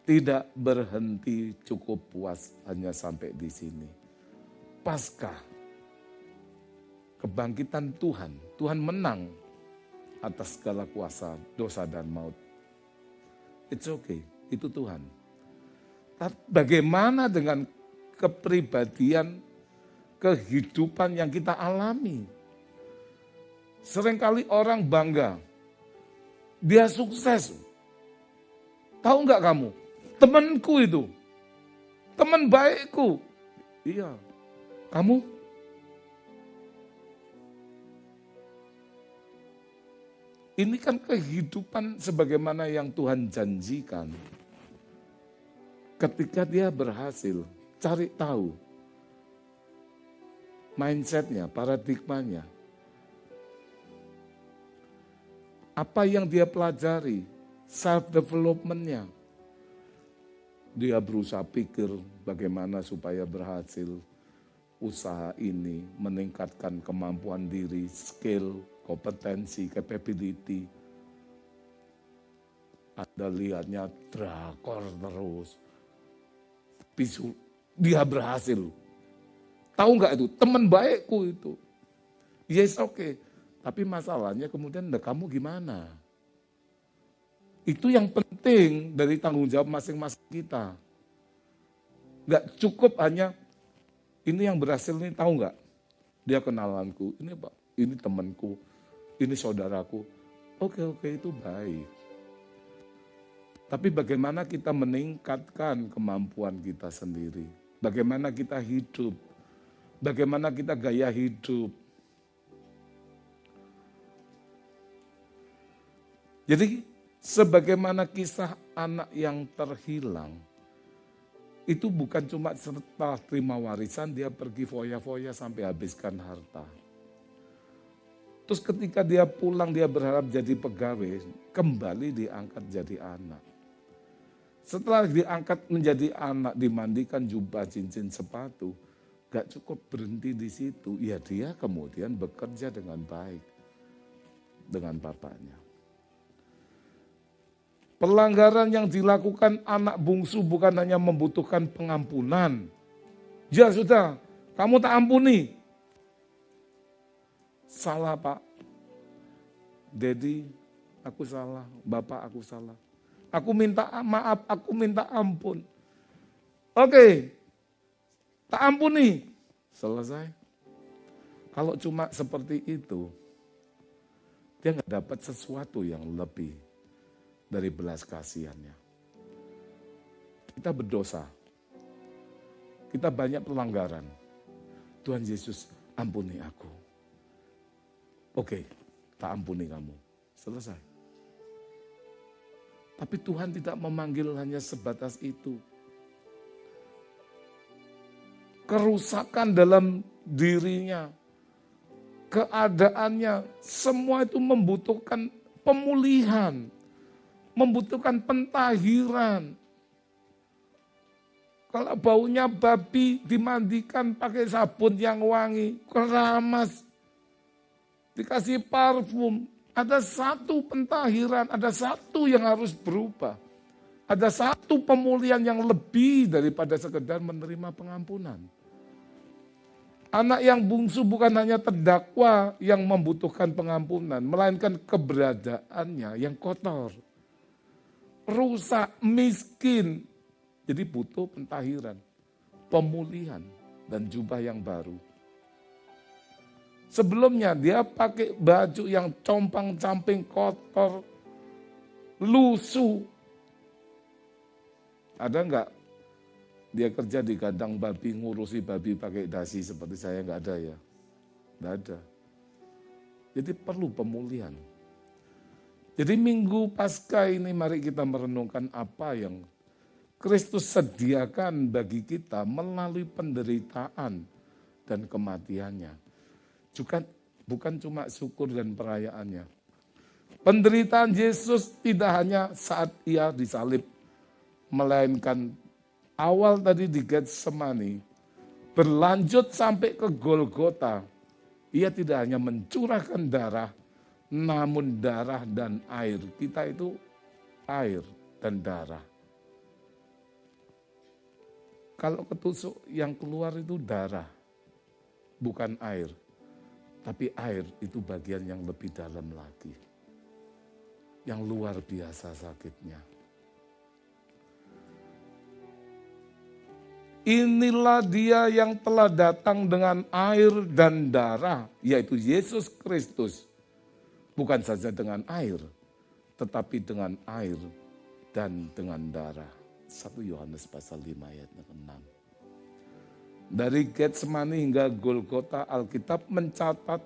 Tidak berhenti cukup puas hanya sampai di sini. Paskah kebangkitan Tuhan, Tuhan menang atas segala kuasa, dosa dan maut. It's okay, itu Tuhan. Tapi bagaimana dengan kepribadian, kehidupan yang kita alami? Seringkali orang bangga, dia sukses. Tahu nggak kamu? Temanku itu, teman baikku. Iya, kamu? Ini kan kehidupan sebagaimana yang Tuhan janjikan. Ketika dia berhasil, cari tahu mindsetnya, paradigmanya. Apa yang dia pelajari, self-development-nya. Dia berusaha pikir bagaimana supaya berhasil usaha ini, meningkatkan kemampuan diri, skill, kompetensi, capability. Anda lihatnya drakor terus. Dia berhasil. Tahu nggak itu? Teman baikku itu. Yes, oke. Tapi masalahnya kemudian kamu gimana? Itu yang penting dari tanggung jawab masing-masing kita. Nggak cukup hanya, ini yang berhasil ini tahu nggak? Dia kenalanku, ini Pak, ini temanku, ini saudaraku. Oke, itu baik. Tapi bagaimana kita meningkatkan kemampuan kita sendiri? Bagaimana kita hidup? Bagaimana kita gaya hidup? Jadi sebagaimana kisah anak yang terhilang, itu bukan cuma setelah terima warisan dia pergi foya-foya sampai habiskan harta. Terus ketika dia pulang dia berharap jadi pegawai, kembali diangkat jadi anak. Setelah diangkat menjadi anak, dimandikan jubah, cincin, sepatu, gak cukup berhenti di situ. Ya dia kemudian bekerja dengan baik dengan bapaknya. Pelanggaran yang dilakukan anak bungsu bukan hanya membutuhkan pengampunan. Ya sudah, kamu tak ampuni. Salah Pak. Daddy, aku salah. Bapak, aku salah. Aku minta maaf, aku minta ampun. Oke, tak ampuni. Selesai. Kalau cuma seperti itu, dia nggak dapat sesuatu yang lebih dari belas kasihannya. Kita berdosa. Kita banyak pelanggaran. Tuhan Yesus, ampuni aku. Oke, tak ampuni kamu. Selesai. Tapi Tuhan tidak memanggil hanya sebatas itu. Kerusakan dalam dirinya, keadaannya, semua itu membutuhkan pemulihan. Membutuhkan pentahiran. Kalau baunya babi dimandikan pakai sabun yang wangi, keramas, dikasih parfum, ada satu pentahiran, ada satu yang harus berubah. Ada satu pemulihan yang lebih daripada sekedar menerima pengampunan. Anak yang bungsu bukan hanya terdakwa yang membutuhkan pengampunan, melainkan keberadaannya yang kotor. Rusak, miskin. Jadi butuh pentahiran, pemulihan, dan jubah yang baru. Sebelumnya dia pakai baju yang compang-camping, kotor, lusuh. Ada enggak dia kerja di kandang babi, ngurusi babi pakai dasi seperti saya? Enggak ada ya? Enggak ada. Jadi perlu pemulihan. Jadi Minggu Paskah ini mari kita merenungkan apa yang Kristus sediakan bagi kita melalui penderitaan dan kematiannya. Juga bukan cuma syukur dan perayaannya. Penderitaan Yesus tidak hanya saat ia disalib, melainkan awal tadi di Getsemani, berlanjut sampai ke Golgota. Ia tidak hanya mencurahkan darah, namun darah dan air. Kita itu air dan darah. Kalau ketusuk yang keluar itu darah, bukan air. Tapi air itu bagian yang lebih dalam lagi. Yang luar biasa sakitnya. Inilah dia yang telah datang dengan air dan darah, yaitu Yesus Kristus. Bukan saja dengan air, tetapi dengan air dan dengan darah. 1 Yohanes pasal 5 ayat 6. Dari Getsemani hingga Golgota, Alkitab mencatat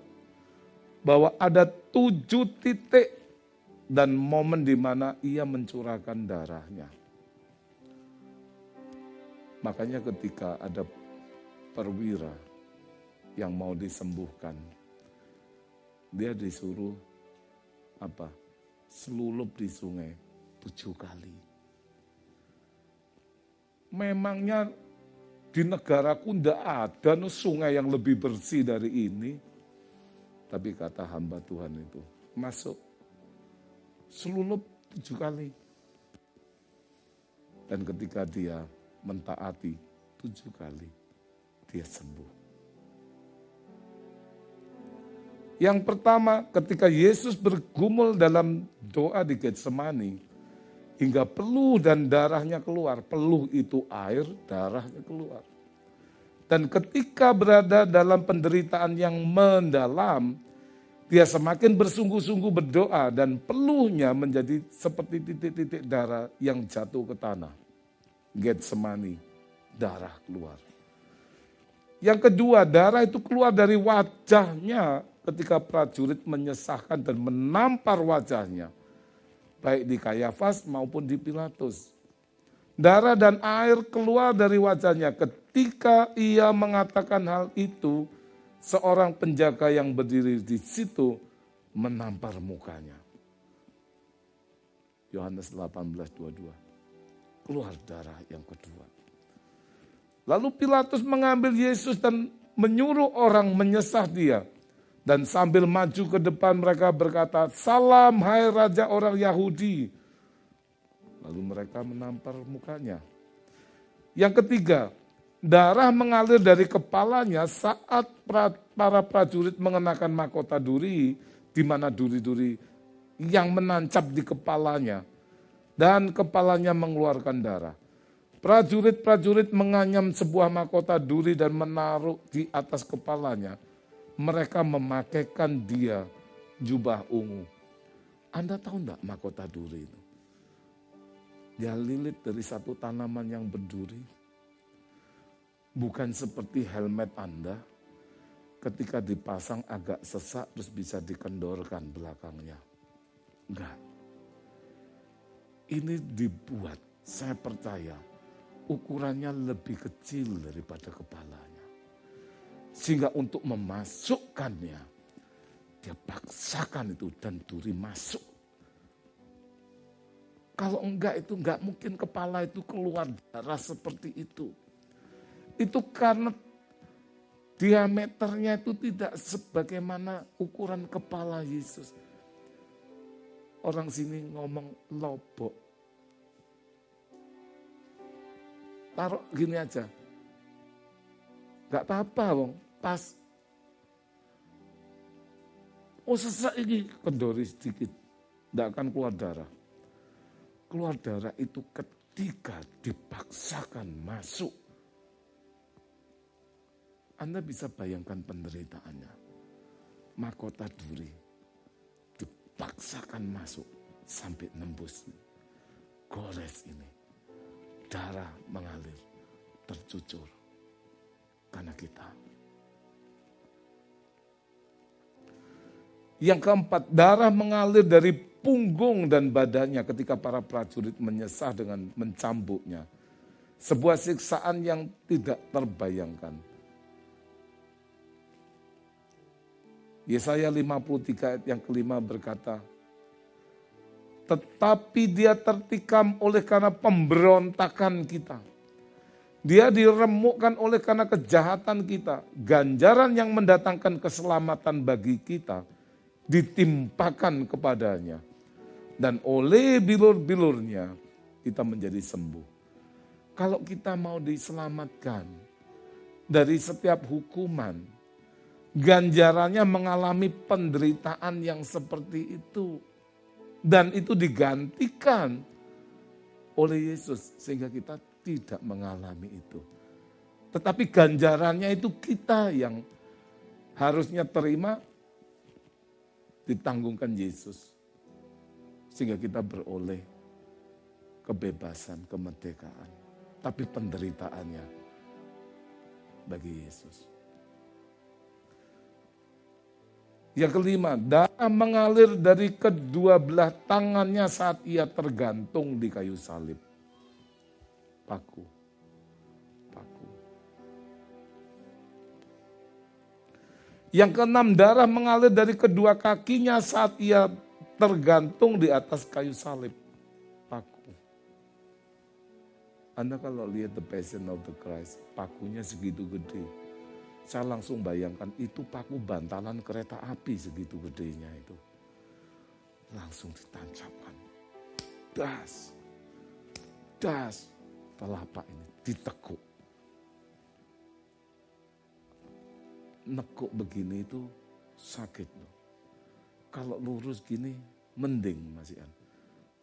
bahwa ada 7 titik dan momen di mana ia mencurahkan darahnya. Makanya ketika ada perwira yang mau disembuhkan, dia disuruh selulup di sungai 7 kali. Memangnya di negaraku tidak ada sungai yang lebih bersih dari ini. Tapi kata hamba Tuhan itu, masuk, selulup 7 kali. Dan ketika dia mentaati 7 kali, dia sembuh. Yang pertama, ketika Yesus bergumul dalam doa di Getsemani, hingga peluh dan darahnya keluar. Peluh itu air, darahnya keluar. Dan ketika berada dalam penderitaan yang mendalam, dia semakin bersungguh-sungguh berdoa dan peluhnya menjadi seperti titik-titik darah yang jatuh ke tanah. Getsemani, darah keluar. Yang kedua, darah itu keluar dari wajahnya ketika prajurit menyesahkan dan menampar wajahnya. Baik di Kayafas maupun di Pilatus. Darah dan air keluar dari wajahnya ketika ia mengatakan hal itu, seorang penjaga yang berdiri di situ menampar mukanya. Yohanes 18:22. Keluar darah yang kedua. Lalu Pilatus mengambil Yesus dan menyuruh orang menyesah dia. Dan sambil maju ke depan mereka berkata, "Salam hai Raja orang Yahudi." Lalu mereka menampar mukanya. Yang ketiga, darah mengalir dari kepalanya saat para prajurit mengenakan mahkota duri, di mana duri-duri yang menancap di kepalanya. Dan kepalanya mengeluarkan darah. Prajurit-prajurit menganyam sebuah mahkota duri dan menaruh di atas kepalanya. Mereka memakaikan dia jubah ungu. Anda tahu enggak mahkota duri itu? Dia lilit dari satu tanaman yang berduri. Bukan seperti helmet Anda ketika dipasang agak sesak terus bisa dikendorkan belakangnya. Enggak. Ini dibuat, saya percaya, ukurannya lebih kecil daripada kepalanya. Sehingga untuk memasukkannya, dia paksakan itu dan duri masuk. Kalau enggak itu enggak mungkin kepala itu keluar darah seperti itu. Itu karena diameternya itu tidak sebagaimana ukuran kepala Yesus. Orang sini ngomong lobok. Taruh gini aja. Gak apa-apa wong, pas. Oh sesak ini kendori sedikit, gak akan keluar darah. Keluar darah itu ketika dipaksakan masuk. Anda bisa bayangkan penderitaannya. Mahkota duri dipaksakan masuk sampai nembus. Gores ini, darah mengalir, tercucur. Karena kita. Yang keempat, darah mengalir dari punggung dan badannya ketika para prajurit menyesah dengan mencambuknya. Sebuah siksaan yang tidak terbayangkan. Yesaya 53 ayat yang kelima berkata, tetapi dia tertikam oleh karena pemberontakan kita. Dia diremukkan oleh karena kejahatan kita. Ganjaran yang mendatangkan keselamatan bagi kita ditimpakan kepadanya. Dan oleh bilur-bilurnya kita menjadi sembuh. Kalau kita mau diselamatkan dari setiap hukuman, ganjarannya mengalami penderitaan yang seperti itu. Dan itu digantikan oleh Yesus sehingga kita tidak mengalami itu. Tetapi ganjarannya itu kita yang harusnya terima, ditanggungkan Yesus. Sehingga kita beroleh kebebasan, kemerdekaan. Tapi penderitaannya bagi Yesus. Yang kelima, darah mengalir dari kedua belah tangannya saat ia tergantung di kayu salib. Paku. Yang keenam, darah mengalir dari kedua kakinya saat ia tergantung di atas kayu salib. Paku. Anda kalau lihat The Passion of the Christ, pakunya segitu gede. Saya langsung bayangkan itu paku bantalan kereta api segitu gedenya itu. Langsung ditancapkan. Das. Telapak ini ditekuk. Nekuk begini itu sakit loh. Kalau lurus gini mending Mas Ian.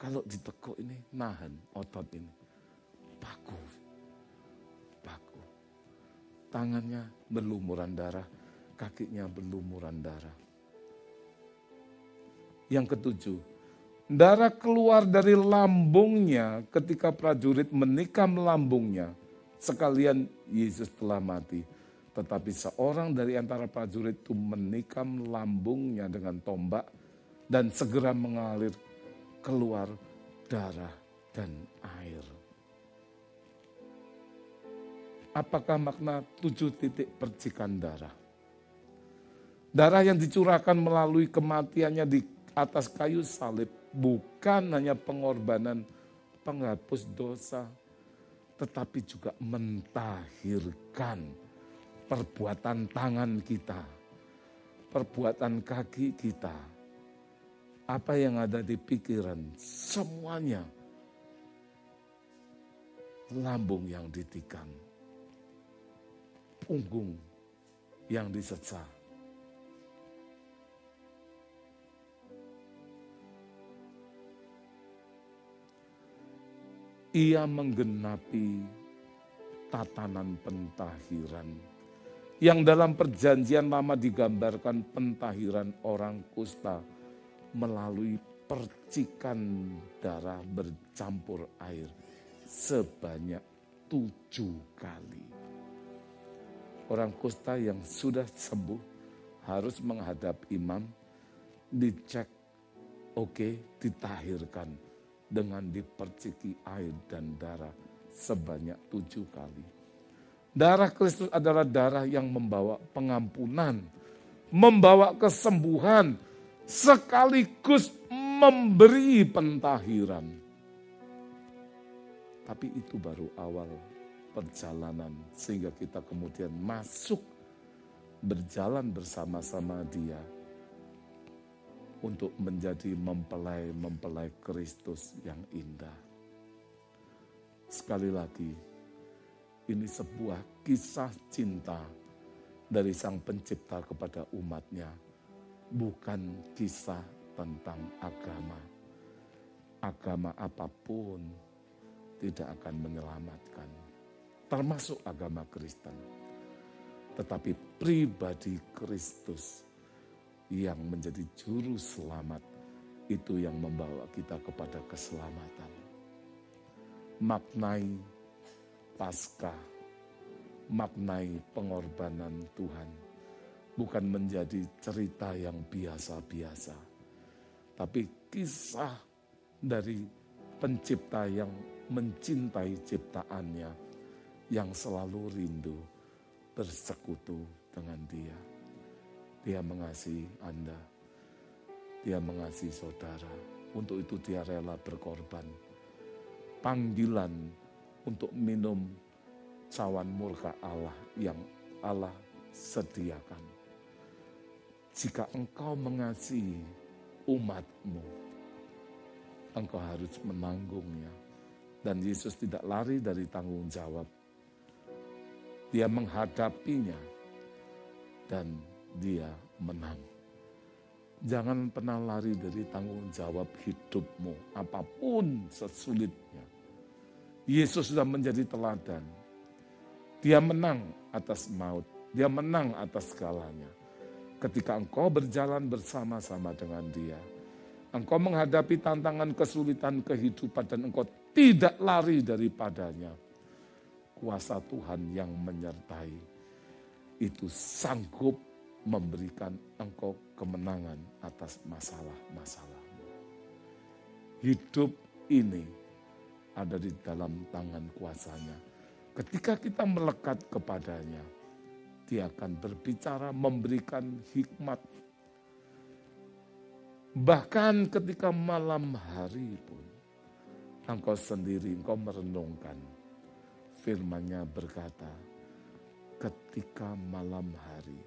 Kalau ditekuk ini nahan otot ini. Paku. Tangannya berlumuran darah, kakinya berlumuran darah. Yang ketujuh, darah keluar dari lambungnya ketika prajurit menikam lambungnya. Sekalian Yesus telah mati. Tetapi seorang dari antara prajurit itu menikam lambungnya dengan tombak dan segera mengalir keluar darah dan air. Apakah makna 7 titik percikan darah? Darah yang dicurahkan melalui kematiannya di atas kayu salib bukan hanya pengorbanan penghapus dosa, tetapi juga mentahirkan perbuatan tangan kita, perbuatan kaki kita, apa yang ada di pikiran, semuanya lambung yang ditikam, punggung yang diseksa. Ia menggenapi tatanan pentahiran yang dalam perjanjian lama digambarkan pentahiran orang kusta melalui percikan darah bercampur air sebanyak 7 kali. Orang kusta yang sudah sembuh harus menghadap imam, dicek, ditahirkan dengan diperciki air dan darah sebanyak 7 kali. Darah Kristus adalah darah yang membawa pengampunan, membawa kesembuhan, sekaligus memberi pentahiran. Tapi itu baru awal perjalanan sehingga kita kemudian masuk berjalan bersama-sama Dia untuk menjadi mempelai Kristus yang indah. Sekali lagi, ini sebuah kisah cinta dari Sang Pencipta kepada umatnya, bukan kisah tentang agama. Agama apapun tidak akan menyelamatkan, termasuk agama Kristen. Tetapi pribadi Kristus yang menjadi juru selamat, itu yang membawa kita kepada keselamatan. Maknai Paskah, maknai pengorbanan Tuhan, bukan menjadi cerita yang biasa-biasa, tapi kisah dari Pencipta yang mencintai ciptaannya, yang selalu rindu bersekutu dengan Dia. Dia mengasihi Anda. Dia mengasihi saudara. Untuk itu dia rela berkorban. Panggilan untuk minum cawan murka Allah yang Allah sediakan. Jika engkau mengasihi umatmu, engkau harus menanggungnya. Dan Yesus tidak lari dari tanggung jawab. Dia menghadapinya dan dia menang. Jangan pernah lari dari tanggung jawab hidupmu, apapun sesulitnya. Yesus sudah menjadi teladan. Dia menang atas maut, dia menang atas segalanya. Ketika engkau berjalan bersama-sama dengan dia, engkau menghadapi tantangan kesulitan kehidupan dan engkau tidak lari daripadanya. Kuasa Tuhan yang menyertai itu sanggup memberikan engkau kemenangan atas masalah-masalahmu. Hidup ini ada di dalam tangan kuasanya. Ketika kita melekat kepadanya, dia akan berbicara, memberikan hikmat. Bahkan ketika malam hari pun, engkau sendiri, engkau merenungkan. Firman-Nya berkata, ketika malam hari,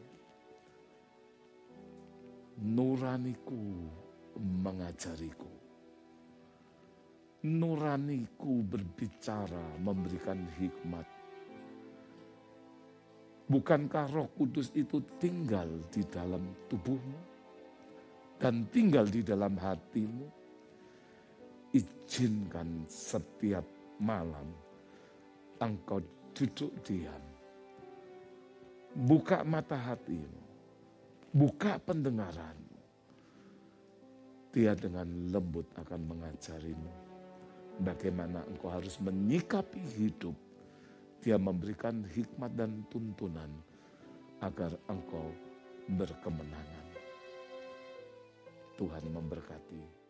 nuraniku mengajariku. Nuraniku berbicara, memberikan hikmat. Bukankah Roh Kudus itu tinggal di dalam tubuhmu dan tinggal di dalam hatimu? Izinkan setiap malam engkau duduk diam. Buka mata hatimu, buka pendengaranmu. Dia dengan lembut akan mengajarimu bagaimana engkau harus menyikapi hidup. Dia memberikan hikmat dan tuntunan agar engkau berkemenangan. Tuhan memberkati.